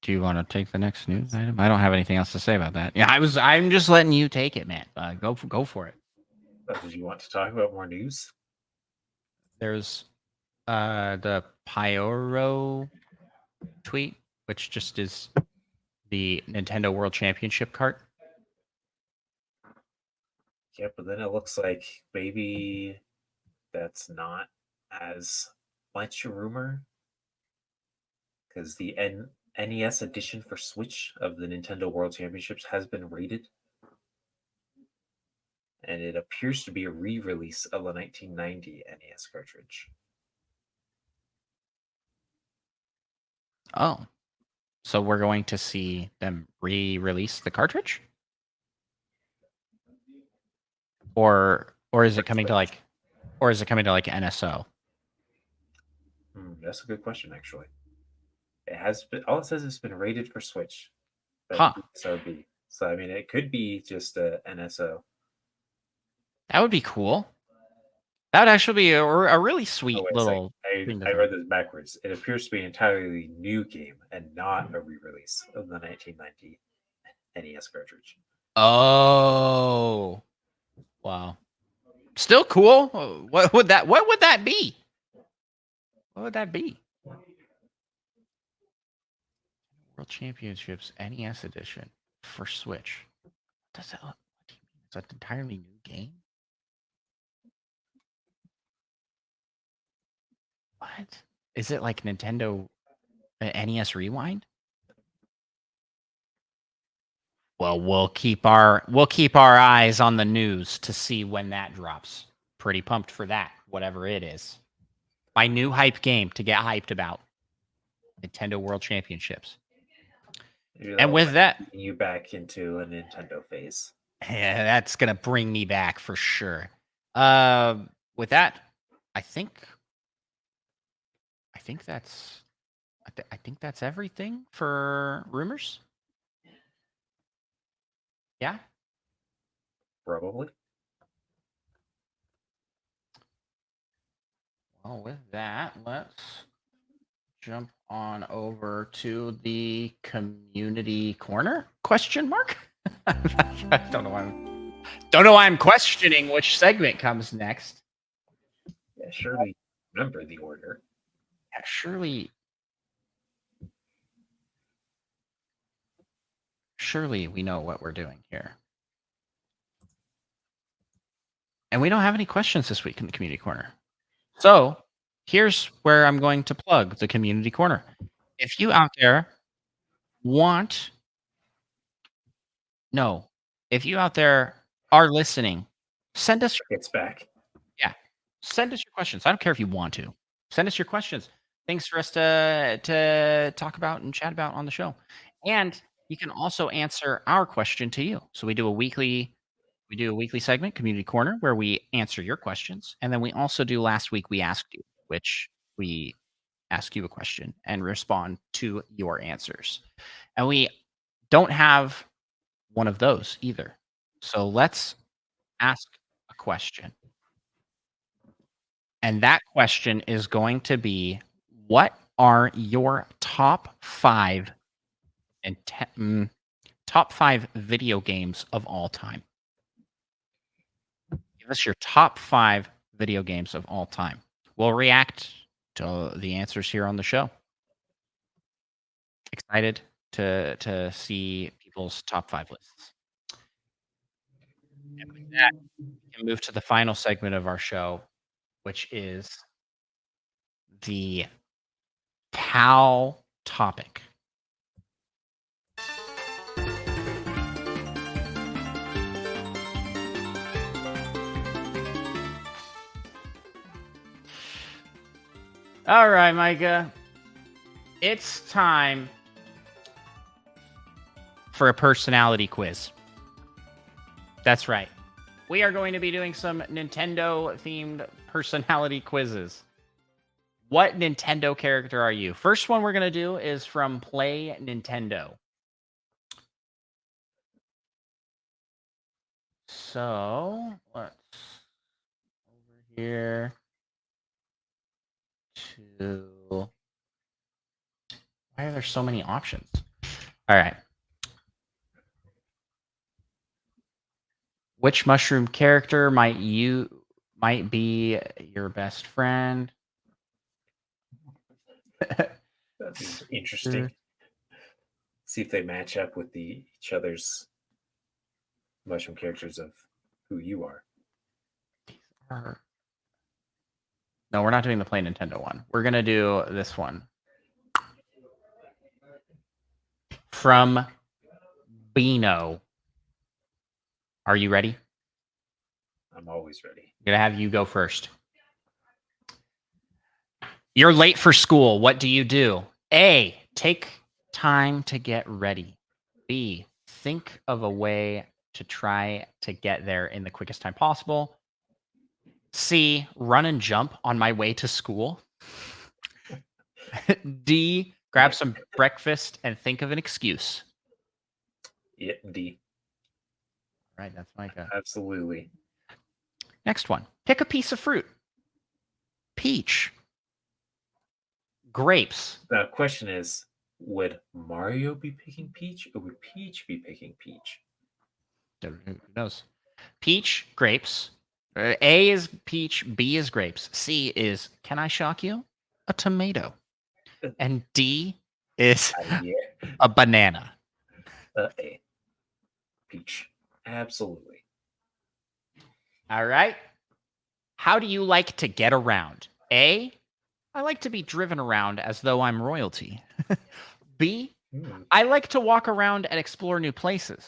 Do you want to take the next news item? I don't have anything else to say about that. Yeah, I'm just letting you take it, man. Go for it. Did you want to talk about more news? There's the Pyro tweet, which just is the Nintendo World Championship cart. Yeah, but then it looks like maybe that's not as much a rumor because the NES edition for Switch of the Nintendo World Championships has been rated. And it appears to be a re-release of the 1990 NES cartridge. Oh, so we're going to see them re-release the cartridge, or is it coming to like, NSO? That's a good question, actually. It has been, all it says it's been rated for Switch. Huh. SRB. So I mean, it could be just a NSO. That would be cool. That would actually be a really sweet little. I read this backwards. It appears to be an entirely new game and not a re-release of the 1990 NES cartridge. Oh, wow! Still cool. What would that be? What would that be? World Championships NES edition for Switch. Does that? What do you mean? Is that an entirely new game? What is it like? Nintendo NES Rewind? Well, we'll keep our eyes on the news to see when that drops. Pretty pumped for that, whatever it is. My new hype game to get hyped about. Nintendo World Championships. And with that, you back into a Nintendo phase. Yeah, that's gonna bring me back for sure. With that, I think that's everything for rumors. Yeah, probably. Well, with that, let's jump on over to the community corner? Question mark? I don't know why I'm questioning which segment comes next. Yeah, surely remember the order. Yeah, surely we know what we're doing here. And we don't have any questions this week in the community corner. So here's where I'm going to plug the community corner. If you out there are listening, send us it's back. Yeah. Send us your questions. I don't care if you want to. Send us your questions. Things for us to talk about and chat about on the show. And you can also answer our question to you. So we do a weekly We do a weekly segment, Community Corner, where we answer your questions. And then we also do Last Week We Asked You, which we ask you a question and respond to your answers. And we don't have one of those either. So let's ask a question. And that question is going to be, what are your top 5 top 5 video games of all time? Give us your top 5 video games of all time. We'll react to the answers here on the show. Excited to see people's top 5 lists. And with that, we can move to the final segment of our show, which is the PAL topic. All right, Micah. It's time for a personality quiz. That's right. We are going to be doing some Nintendo-themed personality quizzes. What Nintendo character are you? First one we're going to do is from Play Nintendo. So, let's over here to... Why are there so many options? All right. Which mushroom character might be your best friend? That's interesting. See if they match up with each other's mushroom characters of who you are. No, we're not doing the Play Nintendo one. We're gonna do this one from Beano. Are you ready? I'm always ready. I'm gonna have you go first. You're late for school. What do you do? A, take time to get ready. B, think of a way to try to get there in the quickest time possible. C, run and jump on my way to school. D, grab some breakfast and think of an excuse. Yeah, D. Right, that's Micah. Absolutely. Next one. Pick a piece of fruit. Peach. Grapes. The question is, would Mario be picking Peach or would Peach be picking Peach? Who knows? Peach, grapes. A is peach, B is grapes. C is, can I shock you? A tomato. And D is a banana. A. Peach. Absolutely. All right. How do you like to get around? A, I like to be driven around as though I'm royalty. B, I like to walk around and explore new places.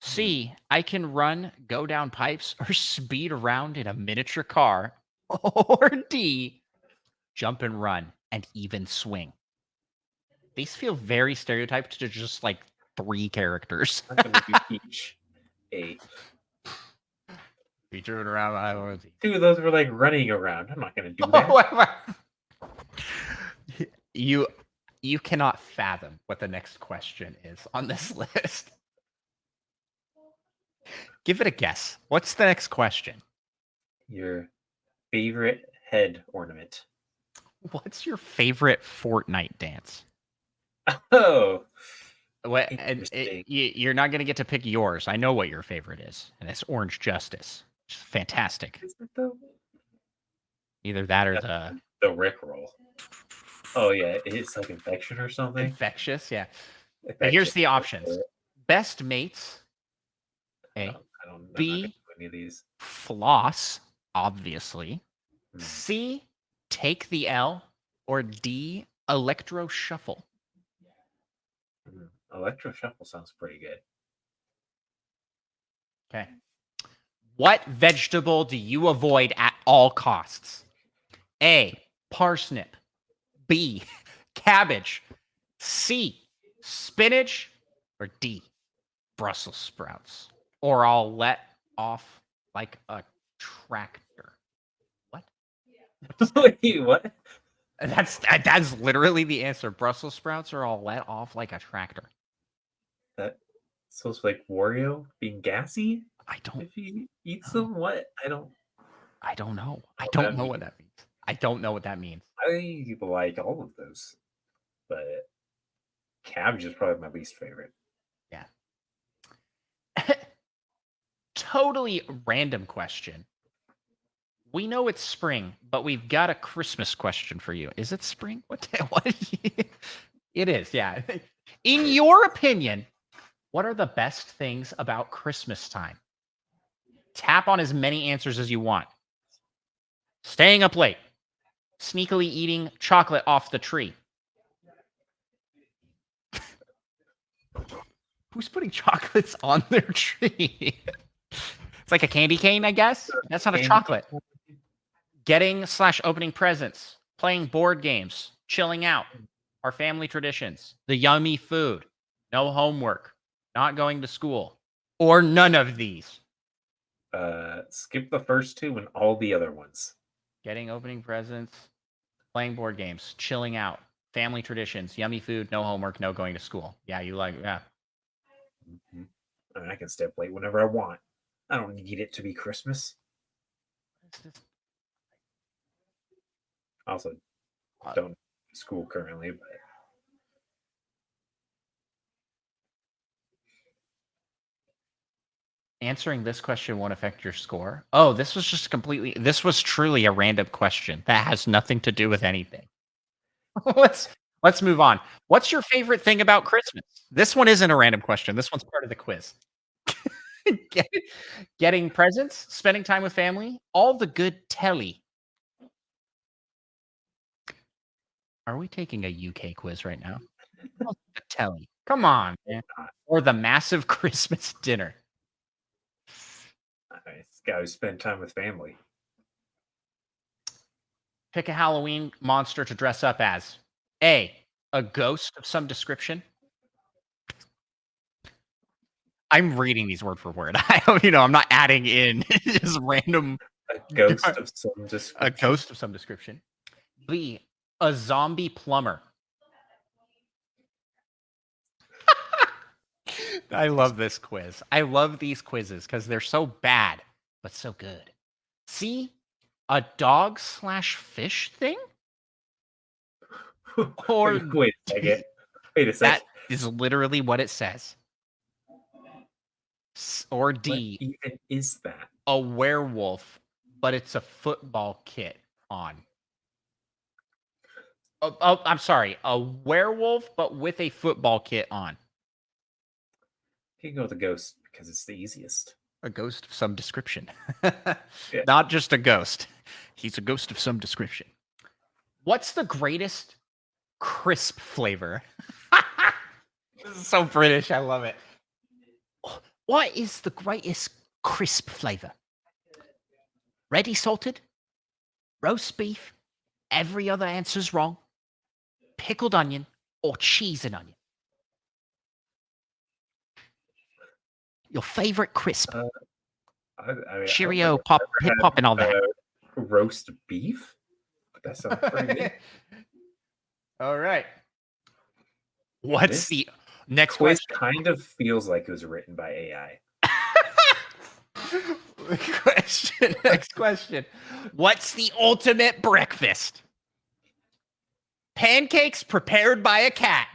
C, I can run, go down pipes, or speed around in a miniature car. Or D, jump and run and even swing. These feel very stereotyped to just like 3 characters. I'm going to do Peach. A. Be driven around by royalty. 2 of those were like running around. I'm not going to do that. You cannot fathom what the next question is on this list. Give it a guess. What's the next question? Your favorite head ornament. What's your favorite Fortnite dance? Oh. What? You're not going to get to pick yours. I know what your favorite is, and it's Orange Justice. Which is fantastic. Is it though? Either that or the Rickroll. Oh yeah, it's like infection or something. Infectious, yeah. But here's the options: best mates. A. B. Any of these. Floss, obviously. C. Take the L. Or D. Electro Shuffle. Electro Shuffle sounds pretty good. Okay. What vegetable do you avoid at all costs? A. Parsnip. B. Cabbage. C. Spinach. Or D. Brussels sprouts. or I'll let off like a tractor. What? Wait, what? That's literally the answer. Brussels sprouts are all let off like a tractor. That supposed to be like Wario being gassy I don't if he eats know. them? What? I don't know. I don't know What what that means. I don't know what that means. I like all of those, but cabbage is probably my least favorite. Yeah. Totally random question. We know it's spring, but we've got a Christmas question for you. Is it spring? What? It is, yeah. In your opinion, what are the best things about Christmas time? Tap on as many answers as you want. Staying up late, sneakily eating chocolate off the tree. Who's putting chocolates on their tree? It's like a candy cane, I guess. That's not a chocolate. Getting/opening presents, playing board games, chilling out, our family traditions, the yummy food, no homework, not going to school, or none of these. Skip the first two and all the other ones. Getting opening presents, playing board games, chilling out, family traditions, yummy food, no homework, no going to school. Yeah, yeah. Mhm. I mean, I can stay up late whenever I want. I don't need it to be Christmas. Also, don't school currently, but Answering this question won't affect your score. Oh, this was truly a random question that has nothing to do with anything. Let's move on. What's your favorite thing about Christmas? This one isn't a random question. This one's part of the quiz. Get- Getting presents, spending time with family, all the good telly. Are we taking a UK quiz right now? All the telly. Come on, man. Or the massive Christmas dinner. I gotta spend time with family. Pick a Halloween monster to dress up as. A ghost of some description. I'm reading these word for word. I'm not adding in just random A ghost of some a description. ghost of some description. B a zombie plumber. I love this quiz. I love these quizzes because they're so bad, but so good. C a dog/fish thing? Or wait a second. Wait a second. that is literally what it says. Or What D, even is that? a werewolf, but it's a football kit on. Oh, I'm sorry, a werewolf, but with a football kit on. You can go with the ghost because it's the easiest. A ghost of some description. Yeah. Not just a ghost. He's a ghost of some description. What's the greatest crisp flavor? This is so British. I love it. What is the greatest crisp flavor? Ready salted? Roast beef? Every other answer's wrong. Pickled onion or cheese and onion? Your favorite crisp? Cheerio, pop, hip hop, and all that. Roast beef? That sounds pretty good. All right. What's This the next quiz question? kind of feels like it was written by AI. Next question. What's the ultimate breakfast? Pancakes prepared by a cat.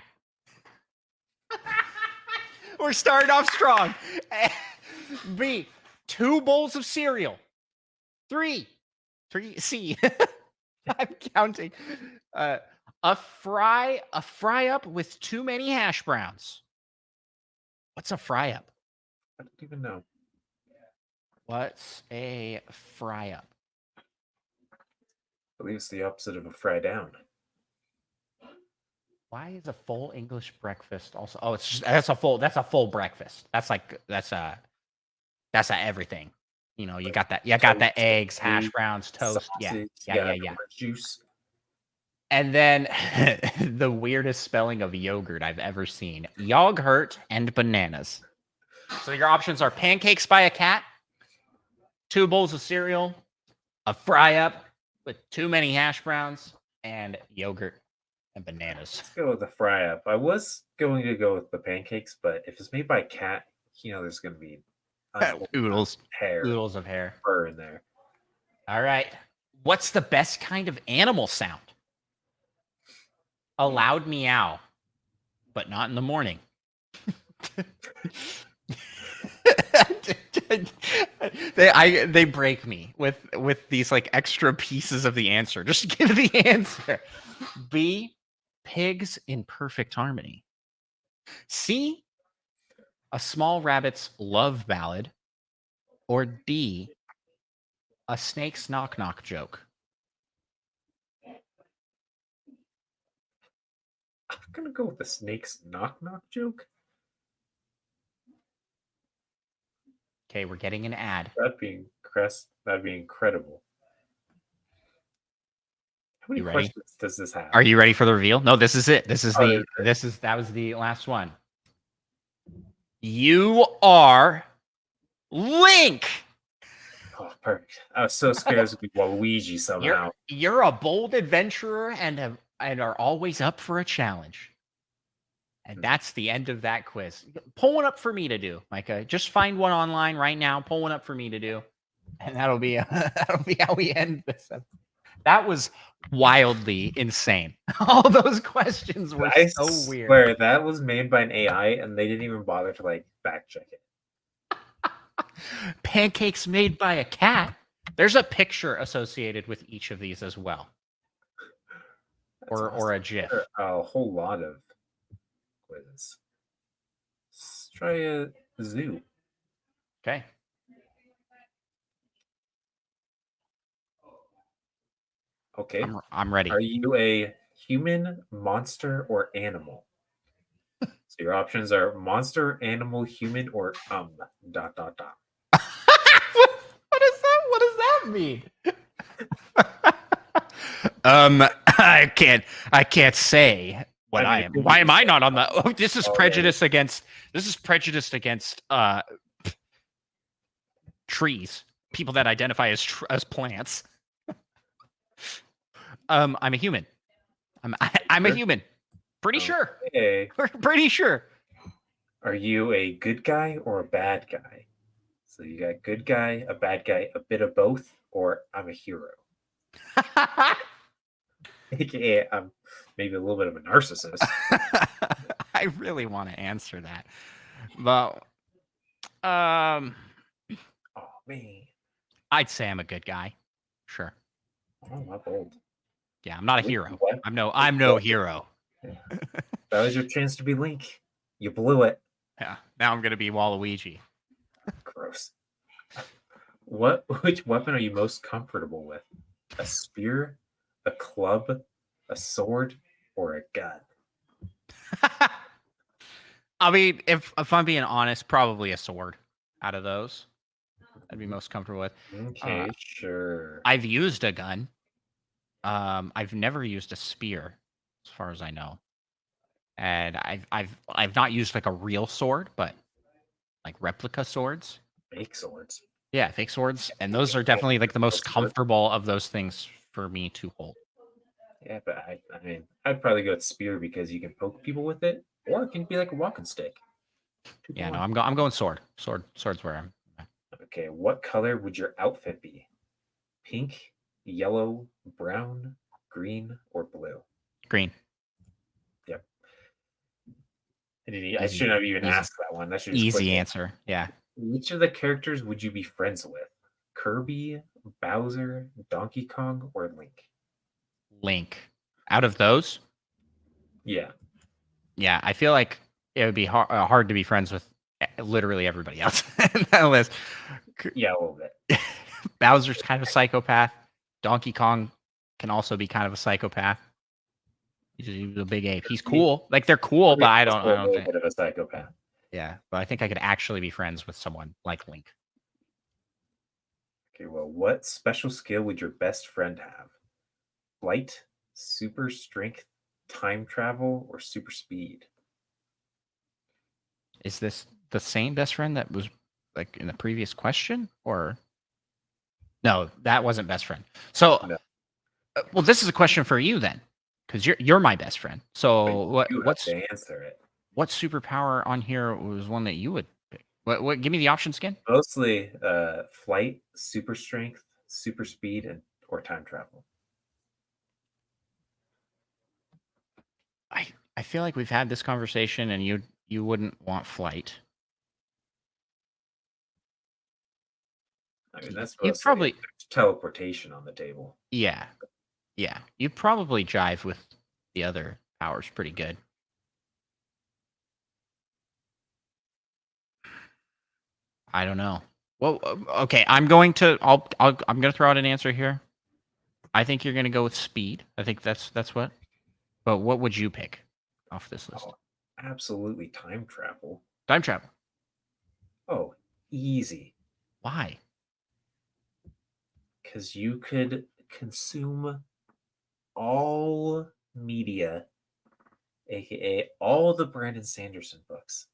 We're starting off strong. B, 2 bowls of cereal. 3 C. I'm counting. A fry up with too many hash browns. What's a fry up? I don't even know. What's a fry up? I believe it's the opposite of a fry down. Why is a full English breakfast also? Oh, that's a full breakfast. That's a everything. You got that. You got the eggs, hash browns, toast. Sausage, Yeah. orange juice. And then the weirdest spelling of yogurt I've ever seen: yogurt and bananas. So your options are pancakes by a cat, 2 bowls of cereal, a fry up with too many hash browns, and yogurt and bananas. Let's go with the fry up. I was going to go with the pancakes, but if it's made by a cat, there's going to be Oodles. hair, Oodles of hair. fur in there. All right. What's the best kind of animal sound? A loud meow, but not in the morning. They break me with these like extra pieces of the answer. Just give the answer. B, pigs in perfect harmony. C, a small rabbit's love ballad. Or D, a snake's knock knock joke. I'm going to go with the snake's knock knock joke. Okay, we're getting an ad. That'd be incredible. How many You ready? questions does this have? Are you ready for the reveal? No, this is it. Oh, That was the last one. You are Link. Oh, perfect. I was so scared it was going to be Waluigi somehow. You're a bold adventurer and are always up for a challenge. And that's the end of that quiz. Pull one up for me to do, Micah. Just find one online right now. Pull one up for me to do, and that'll be how we end this. That was wildly insane. All those questions were so weird. I swear that was made by an AI, and they didn't even bother to like fact check it. Pancakes made by a cat. There's a picture associated with each of these as well, or a GIF. A whole lot of quizzes. Let's try a zoo. Okay. Okay. I'm ready. Are you a human, monster, or animal? So your options are monster, animal, human, or dot dot dot. What does that mean? I can't say what I am. Why am I not on the? Oh, this is prejudice against. This is prejudiced against trees. People that identify as plants. I'm a human. I'm a human. Pretty sure. Okay. Pretty sure. Are you a good guy or a bad guy? So you got good guy, a bad guy, a bit of both, or I'm a hero. AKA, I'm maybe a little bit of a narcissist. I really want to answer that. But oh man. I'd say I'm a good guy. Sure. Oh, I'm bold. Yeah, I'm not a hero. I'm no hero. Yeah. That was your chance to be Link. You blew it. Yeah. Now I'm gonna be Waluigi. Gross. Which weapon are you most comfortable with? A spear, a club, a sword, or a gun? I mean, if I'm being honest, probably a sword out of those. I'd be most comfortable with. Okay, sure. I've used a gun. I've never used a spear, as far as I know. And I've not used like a real sword, but like replica swords. Fake swords. Yeah, fake swords. And those are definitely like the most comfortable of those things for me to hold. Yeah, but I mean, I'd probably go with spear because you can poke people with it, or it can be like a walking stick. Yeah, no, I'm going sword. Sword's where I'm. Okay, what color would your outfit be? Pink, yellow, brown, green, or blue? Green. Yep. I shouldn't have even asked that one. That should easy answer. Yeah. Which of the characters would you be friends with? Kirby, Bowser, Donkey Kong, or Link? Link. Out of those? Yeah. Yeah, I feel like it would be hard to be friends with literally everybody else in that list. Yeah, a little bit. Bowser's kind of a psychopath. Donkey Kong can also be kind of a psychopath. He's a big ape. He's cool. Like they're cool, but I don't think. Bit of a psychopath. Yeah, but I think I could actually be friends with someone like Link. Okay, well, what special skill would your best friend have? Flight, super strength, time travel, or super speed? Is this the same best friend that was like in the previous question, or no? That wasn't best friend. So, No. well, this is a question for you then, because you're my best friend. So But you have to answer it. what superpower on here was one that you would pick? What? Give me the options again. Mostly flight, super strength, super speed, and or time travel. I feel like we've had this conversation, and you wouldn't want flight. I mean, that's You mostly probably teleportation on the table. yeah. You probably jive with the other powers pretty good. I don't know. Well, okay. I'm going to throw out an answer here. I think you're going to go with speed. I think that's what. But what would you pick off this list? Oh, absolutely time travel. Time travel. Oh, easy. Why? Because you could consume all media, aka all the Brandon Sanderson books.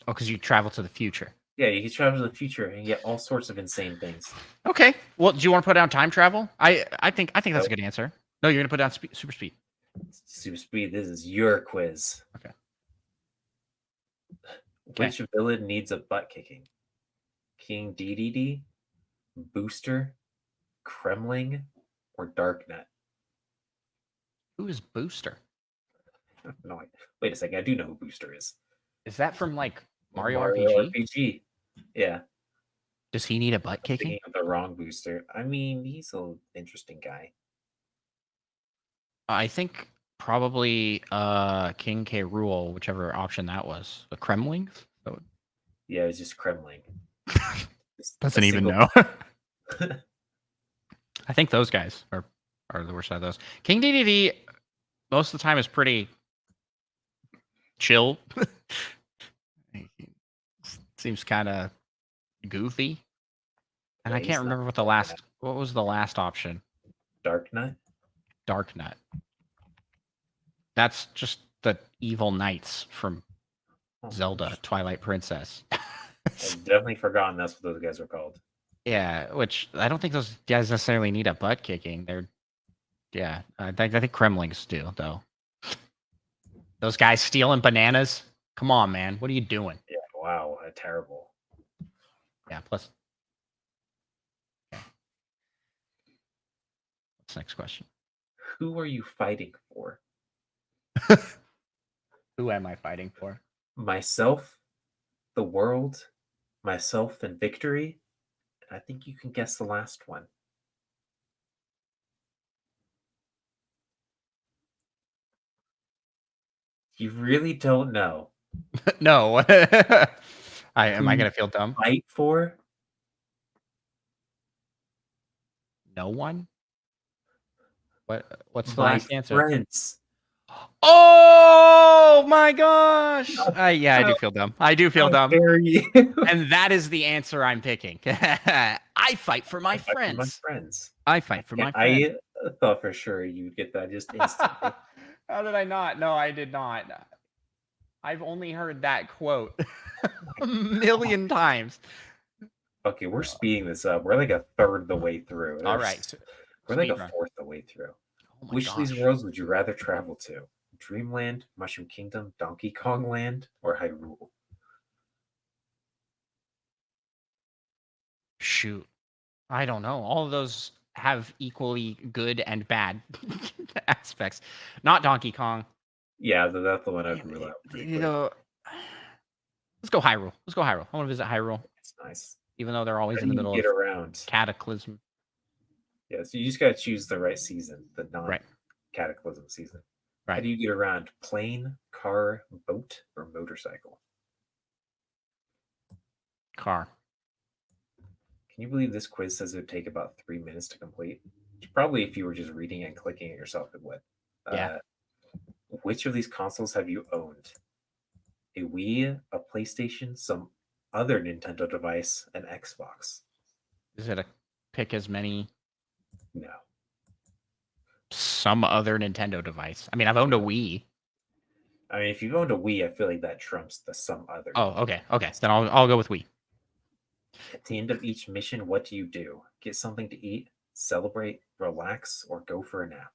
Oh, because you travel to the future. Yeah, you can travel to the future and get all sorts of insane things. Okay. Well, do you want to put down time travel? I think that's a good answer. No, you're gonna put down super speed. Super speed. This is your quiz. Okay. Which villain needs a butt kicking? King DDD, Booster, Kremling, or Darknet? Who is Booster? No, wait a second. I do know who Booster is. Is that from like Mario RPG? RPG. Yeah. Does he need a butt kicking? Thinking of the wrong Booster. I mean, he's an interesting guy. I think probably King K. Rool, whichever option that was. The Kremlings? So, Yeah, it's just Kremling. doesn't even know. I think those guys are the worst out of those. King DDD most of the time is pretty chill. Seems kind of goofy. And Yeah, I can't remember what was the last option? Dark Knight? Dark Knight. That's just the evil knights from Zelda, Twilight Princess. I've definitely forgotten that's what those guys were called. Yeah, which I don't think those guys necessarily need a butt kicking. I think Kremlings do though. Those guys stealing bananas. Come on, man. What are you doing? Yeah, wow, terrible. Yeah, plus. Okay. What's next question? Who are you fighting for? Who am I fighting for? Myself, the world, myself, and victory. I think you can guess the last one. You really don't know. No. Am I gonna feel dumb? Fight for? No one. What's the My last answer? friends. Oh my gosh! Yeah, I do feel dumb. I do feel dumb. Dare you? And that is the answer I'm picking. I fight for my friends. My friends. I fight for my friends. I thought for sure you'd get that just instantly. How did I not? No, I did not. I've only heard that quote a million times. Okay, we're speeding this up. We're like a third of the way through. All right. We're like a fourth of the way through. Oh Which of these worlds would you rather travel to? Dreamland, Mushroom Kingdom, Donkey Kong Land, or Hyrule? Shoot. I don't know. All of those have equally good and bad aspects. Not Donkey Kong. Yeah, that's the one I'd rule out. Let's go Hyrule. Let's go Hyrule. I want to visit Hyrule. It's nice. Even though they're always How in the do you middle get of around? Cataclysm. Yeah, so you just got to choose the right season, the non-cataclysm season. Right. How do you get around? Plane, car, boat, or motorcycle? Car. Can you believe this quiz says it would take about 3 minutes to complete? Probably if you were just reading and clicking it yourself, it would. Yeah. Which of these consoles have you owned? A Wii, a PlayStation, some other Nintendo device, an Xbox? Is it a pick as many? No. Some other Nintendo device. I mean, I've owned a Wii. I mean, if you owned a Wii, I feel like that trumps the some other. Oh, okay. Okay. Then I'll go with Wii. At the end of each mission, what do you do? Get something to eat, celebrate, relax, or go for a nap?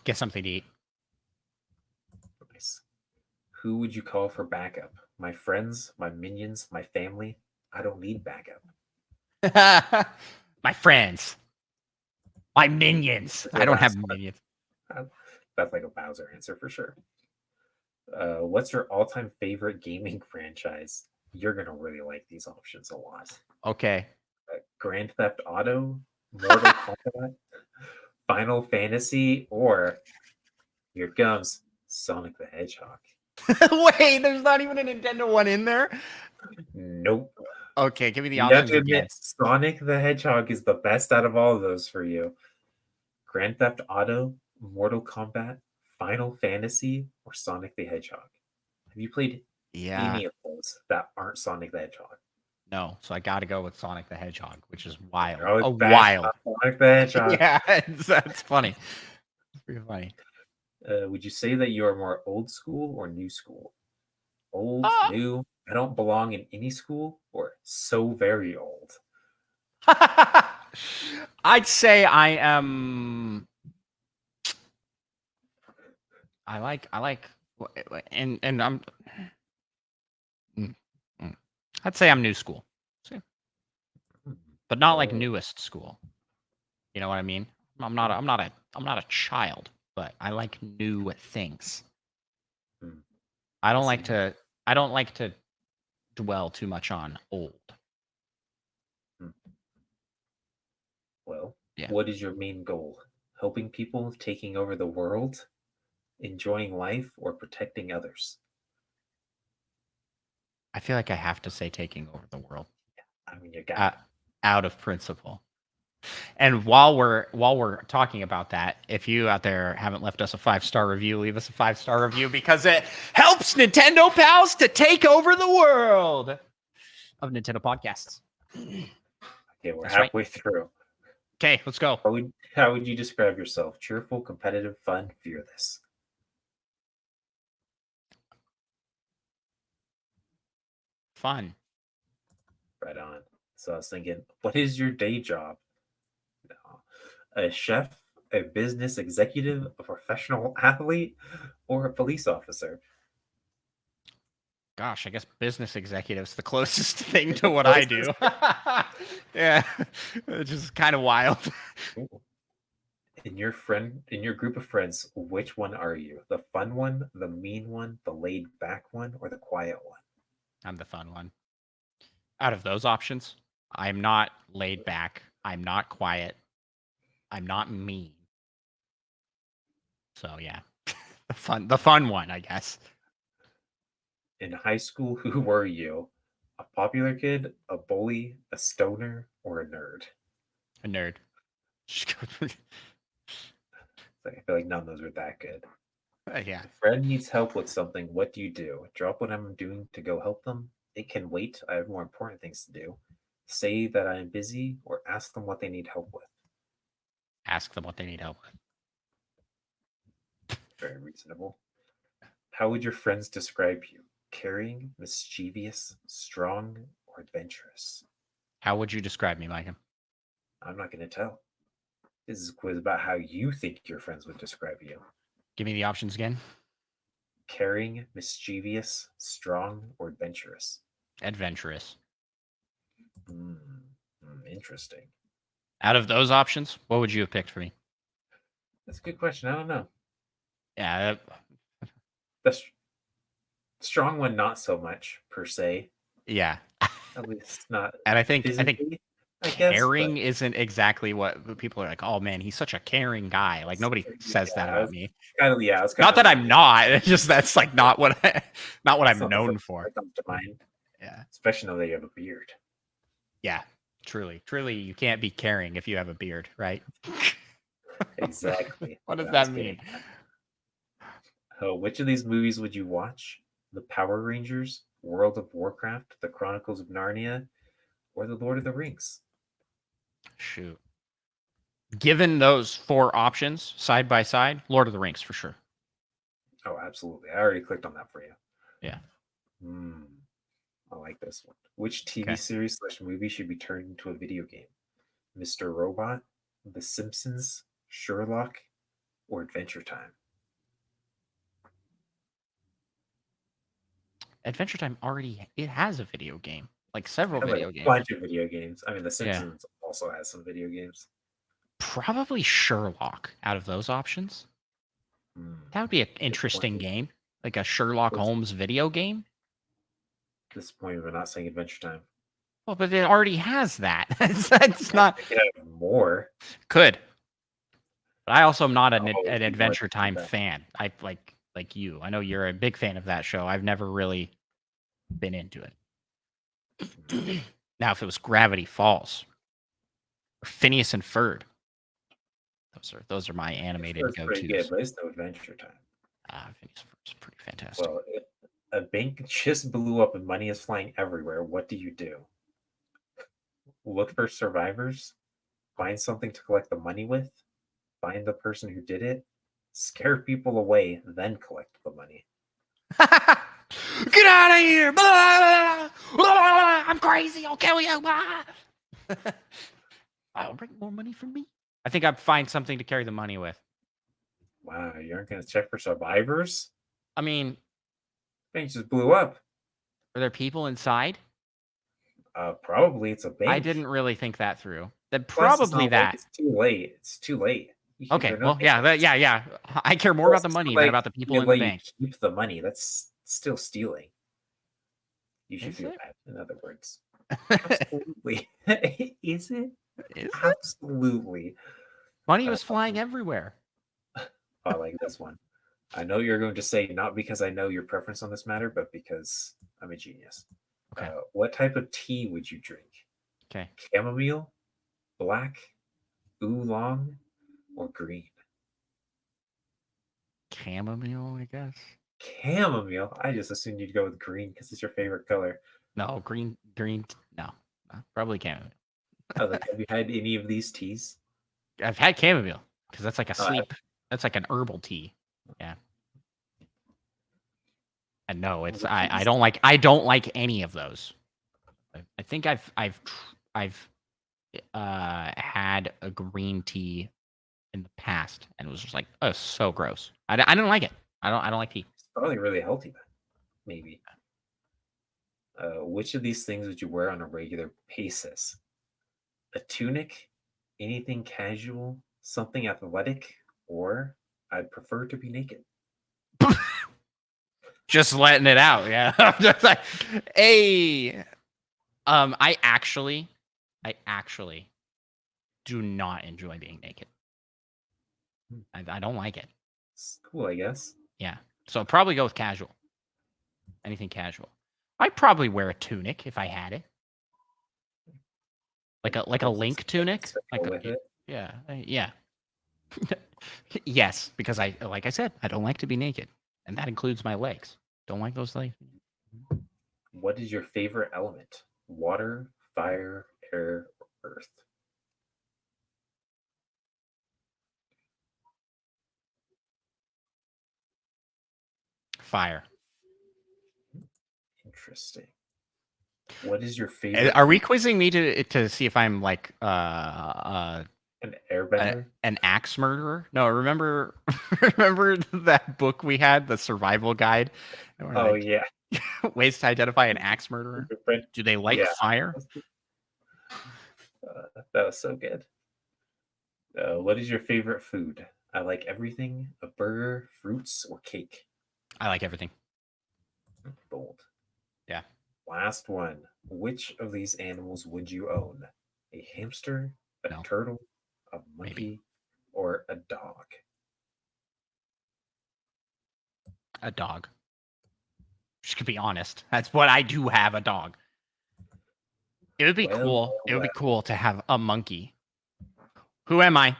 Get something to eat. Nice. Who would you call for backup? My friends, my minions, my family? I don't need backup. My friends. My minions. Your I don't have last one. minions. That's like a Bowser answer for sure. What's your all-time favorite gaming franchise? You're gonna really like these options a lot. Okay. Grand Theft Auto, Mortal Kombat, Final Fantasy, or here it comes, Sonic the Hedgehog. Wait, there's not even a Nintendo one in there? Nope. Okay, give me the You have options to again. admit, Sonic the Hedgehog is the best out of all of those for you. Grand Theft Auto, Mortal Kombat, Final Fantasy, or Sonic the Hedgehog? Have you played Yeah. any of those that aren't Sonic the Hedgehog? No, so I got to go with Sonic the Hedgehog, which is wild. You're always A bashing wild. on Sonic the Hedgehog. Yeah, that's funny. It's pretty funny. Would you say that you are more old school or new school? Old, Ah. new, I don't belong in any school, or so very old? I'd say I am. I like, and I'm. Mm, mm. I'd say I'm new school, but not like Oh, newest school. You know what I mean? I'm not a child, but I like new things. hmm, I I don't see. like to. I don't like to dwell too much on old. Hmm. Well, Yeah. what is your main goal? Helping people, taking over the world, enjoying life, or protecting others? I feel like I have to say taking over the world I mean, you got uh, out of principle. And while we're talking about that, if you out there haven't left us a 5-star review, leave us a 5-star review because it helps Nintendo pals to take over the world of Nintendo podcasts. Okay, we're That's right. halfway through. Okay, let's go. How would you describe yourself? Cheerful, competitive, fun, fearless? Fun. Right on. So I was thinking, what is your day job? No. A chef, a business executive, a professional athlete, or a police officer? Gosh, I guess business executive's the closest thing The to what I closest. do. Yeah, which is kind of wild. Ooh. In your group of friends, which one are you? The fun one, the mean one, the laid back one, or the quiet one? I'm the fun one. Out of those options, I'm not laid back. I'm not quiet. I'm not mean. So yeah, the fun one, I guess. In high school, who were you? A popular kid, a bully, a stoner, or a nerd? A nerd. Like, I feel like none of those were that good. Yeah. If a friend needs help with something, what do? Drop what I'm doing to go help them? It can wait. I have more important things to do. Say that I'm busy or ask them what they need help with. Ask them what they need help with. Very reasonable. How would your friends describe you? Caring, mischievous, strong, or adventurous? How would you describe me, Micah? I'm not going to tell. This is a quiz about how you think your friends would describe you. Give me the options again. Caring, mischievous, strong, or adventurous? Adventurous. Interesting. Out of those options, what would you have picked for me? That's a good question. I don't know. Yeah. The strong one, not so much per se. Yeah. At least not And I think physically, I guess. caring But isn't exactly what people are like. Oh man, he's such a caring guy. Like nobody says that yeah, about me. I was kind Not of that I'm not. It's just that's like not what That's I'm not the known first thing for. that comes to mind, Yeah. especially now that you have a beard. Yeah. Truly, you can't be caring if you have a beard, right? Exactly. What does What I was that mean? getting at. Oh, which of these movies would you watch? The Power Rangers, World of Warcraft, The Chronicles of Narnia, or The Lord of the Rings? Shoot. Given those 4 options side by side, Lord of the Rings for sure. Oh, absolutely. I already clicked on that for you. Yeah. Hmm. I like this one. Which TV Okay. series / movie should be turned into a video game? Mr. Robot, The Simpsons, Sherlock, or Adventure Time? Adventure Time already it has a video game, like several Have like video a games. bunch of video games. I mean, The Yeah. Simpsons also has some video games. Probably Sherlock out of those options. Hmm. That would be an interesting Disappointed. game, like a Sherlock Dis- Holmes video game. Disappointed, but not saying Adventure Time. Well, but it already has that. It's not They could have more. could. But I also am not an Always be more Adventure than Time that. fan. I like you. I know you're a big fan of that show. I've never really been into it. Now, if it was Gravity Falls or Phineas and Ferb, those are my animated It's pretty good, go-tos. but it's no Adventure Time. Phineas and Ferb's pretty fantastic. Well, if a bank just blew up and money is flying everywhere, what do you do? Look for survivors, find something to collect the money with, find the person who did it, scare people away, then collect the money. Get out of here! Blah, blah, blah, I'm crazy. I'll kill you. I'll bring more money from me. I think I'd find something to carry the money with. Wow, you aren't going to check for survivors? I mean, Bank just blew up. are there people inside? Probably it's a bank. I didn't really think that through. Then Plus, it's probably not like that. it's too late. It's too late. Okay, They're well, not yeah, yeah. I care more Plus, about the it's not money than like about the you people can in the let you bank. keep the money. That's still stealing. You should Is feel it? bad, in other words. Absolutely. Is it? Is it? Absolutely. Money was flying everywhere. I like this one. I know you're going to say not because I know your preference on this matter, but because I'm a genius. Okay. What type of tea would you drink? Okay. Chamomile, black, oolong, or green? Chamomile, I guess. Chamomile? I just assumed you'd go with green because it's your favorite color. No, green. No, probably chamomile. Have you had any of these teas? I've had chamomile because that's like a Oh, sleep. That's like an herbal tea. Yeah. And no, it's Which of I these- don't like any of those. I think I've had a green tea in the past and it was just like, oh, so gross. I don't like it. I don't like tea. It's probably really healthy then, maybe. Which of these things would you wear on a regular basis? A tunic, anything casual, something athletic, or I'd prefer to be naked. Just letting it out. Yeah. I'm just like, hey. I actually do not enjoy being naked. I don't like it. It's cool, I guess. Yeah. So I'll probably go with casual. Anything casual. I'd probably wear a tunic if I had it. Like a link tunic. Like with it. yeah. Yeah. Yes, because like I said, I don't like to be naked. And that includes my legs. Don't like those legs. What is your favorite element? Water, fire, air, or earth? Fire. Interesting. What is your favorite? Are we quizzing me to see if I'm like an airbender? an axe murderer? No, remember that book we had, the survival guide? Oh yeah. Ways to identify an axe murderer. Do they like fire? That was so good. What is your favorite food? I like everything: a burger, fruits, or cake. I like everything. Bold. Yeah. Last one. Which of these animals would you own? A hamster, a turtle, a monkey, or a dog? A dog. Just to be honest, that's what I do have, a dog. It would be cool. It would be cool to have a monkey. Who am I?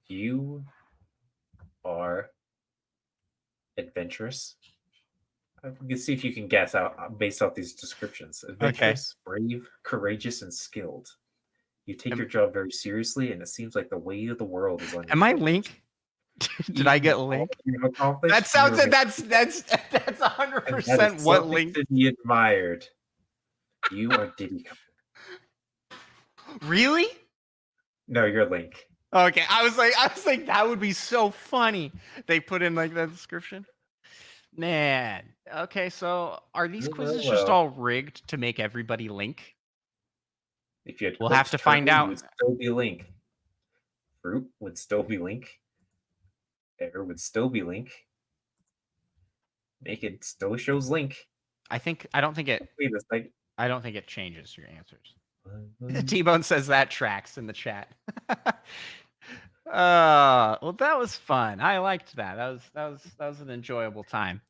You are adventurous. We can see if you can guess out based off these descriptions. Adventurous, brave, courageous, and skilled. You take Am, your job very seriously, and it seems like the weight of the world is on your am I shoulders. Link? Did I get All Link? you've accomplished, That sounds you have that's 100% and that is what something Link. to be admired. You are Diddy Kong. Really? No, you're Link. Okay, I was like, that would be so funny. They put in like that description. Man. Okay, so are these quizzes just Well, all rigged to make everybody Link? if you had We'll have clicked to find turtle, you out. would still be Link. Fruit would still be Link. Air would still be Link. Naked still shows Link. I don't think it Wait a second. I don't think it changes your answers. T-Bone says that tracks in the chat. Well, that was fun. I liked that. That was an enjoyable time.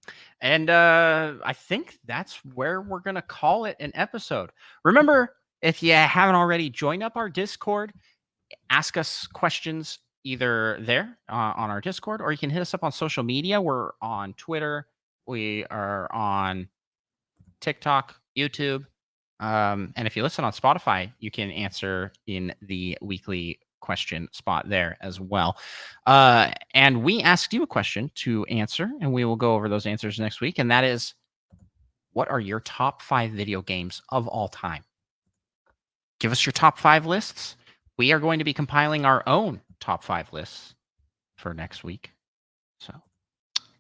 And I think that's where we're gonna call it an episode. Remember, if you haven't already, join up our Discord, ask us questions either there on our Discord, or you can hit us up on social media. We're on Twitter, we are on TikTok, YouTube. And if you listen on Spotify, you can answer in the weekly question spot there as well. And we asked you a question to answer, and we will go over those answers next week. And that is, what are your top 5 video games of all time? Give us your top 5 lists. We are going to be compiling our own top 5 lists for next week. So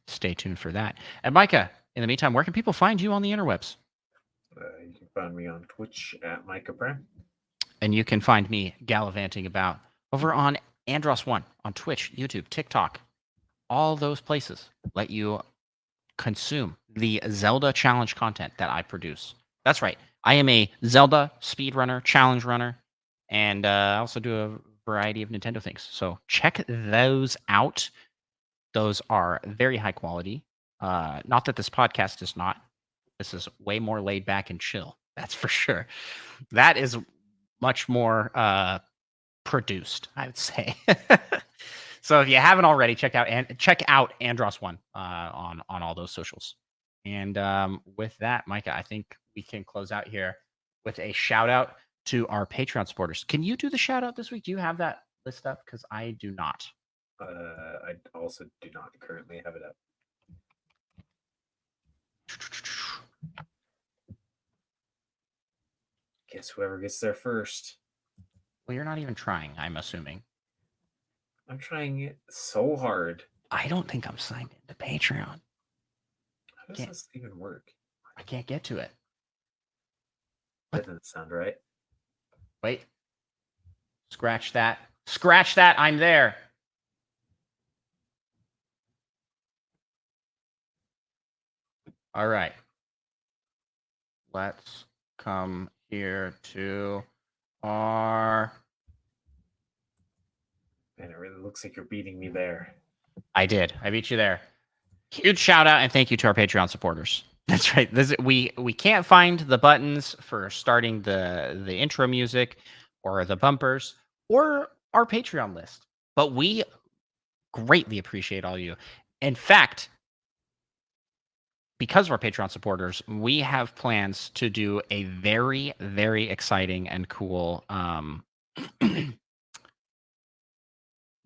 stay tuned for that. And Micah, in the meantime, where can people find you on the interwebs? You can find me on Twitch at Micah Prem. And you can find me gallivanting about over on Andros One on Twitch, YouTube, TikTok, all those places let you consume the Zelda challenge content that I produce. That's right. I am a Zelda speedrunner, challenge runner, and I also do a variety of Nintendo things. So check those out. Those are very high quality. Not that this podcast is not. This is way more laid back and chill. That's for sure. That is much more produced, I would say. So if you haven't already, check out Andros One on all those socials. And with that, Micah, I think we can close out here with a shout out to our Patreon supporters. Can you do the shout out this week? Do you have that list up? Because I do not. I also do not currently have it up. Guess whoever gets there first. Well, you're not even trying, I'm assuming. I'm trying it so hard. I don't think I'm signed into Patreon. How does this even work? I can't get to it. That doesn't sound right. Wait. Scratch that. Scratch that. I'm there. All right. Let's come here to our... Man, it really looks like you're beating me there. I did. I beat you there. Huge shout out and thank you to our Patreon supporters. That's right. We can't find the buttons for starting the intro music or the bumpers or our Patreon list, but we greatly appreciate all you. In fact, because of our Patreon supporters, we have plans to do a very, very exciting and cool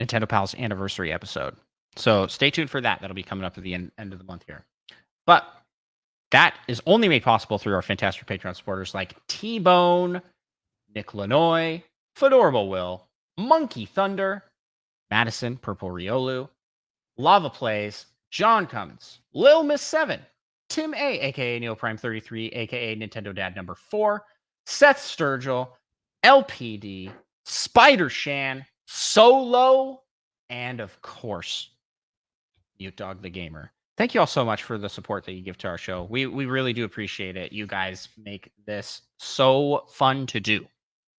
Nintendo Pals anniversary episode. So stay tuned for that. That'll be coming up at the end of the month here. But that is only made possible through our fantastic Patreon supporters like T-Bone, Nick Lanoy, Fedorable Will, Monkey Thunder, Madison, Purple Riolu, Lava Plays, John Cummins, Lil Miss 7, Tim A, aka Neil Prime 33, aka Nintendo Dad number 4, Seth Sturgill, LPD, Spider Shan, Solo, and of course, Mute Dog the Gamer. Thank you all so much for the support that you give to our show. We really do appreciate it. You guys make this so fun to do.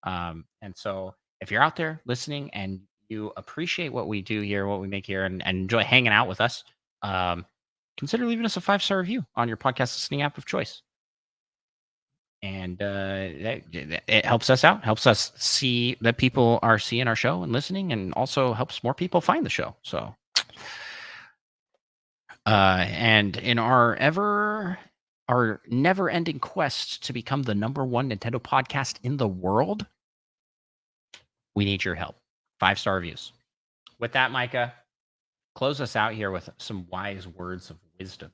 And so if you're out there listening and you appreciate what we do here, what we make here, and enjoy hanging out with us, consider leaving us a 5-star review on your podcast listening app of choice. And it helps us out, helps us see that people are seeing our show and listening, and also helps more people find the show. So, and in our never-ending quest to become the #1 Nintendo podcast in the world, We need your help. 5-star reviews. With that, Micah, close us out here with some wise words of wisdom.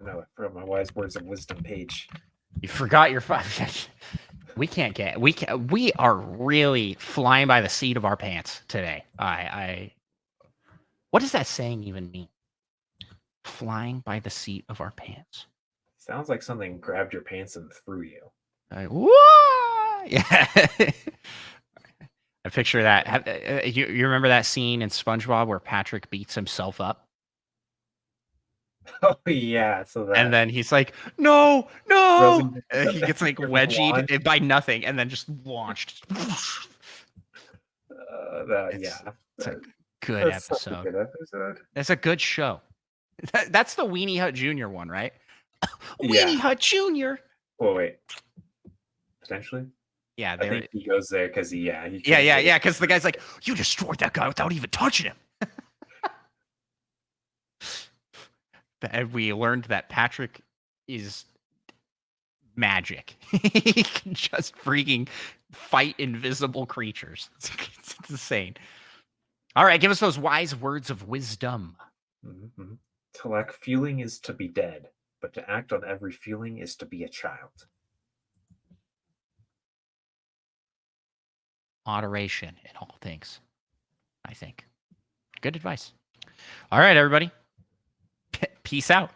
No, from my wise words of wisdom page. You forgot your We are really flying by the seat of our pants today. What does that saying even mean? Flying by the seat of our pants. Sounds like something grabbed your pants and threw you. Yeah. I picture that. You remember that scene in SpongeBob where Patrick beats himself up? Oh yeah, so that And then he's like, no. He gets like Launched. wedgied by nothing and then just launched. Yeah. It's a good That's such a episode. good episode. It's a good show. That's the Weenie Hut Jr. one, right? Yeah. Weenie Hut Jr. Oh wait. Potentially? Yeah, I think he goes there because he yeah, couldn't wait. because the guy's like, you destroyed that guy without even touching him. And we learned that Patrick is magic. He can just freaking fight invisible creatures. It's insane. All right, give us those wise words of wisdom. Mm-hmm. To lack feeling is to be dead, but to act on every feeling is to be a child. Moderation in all things, I think. Good advice. All right, everybody. Peace out.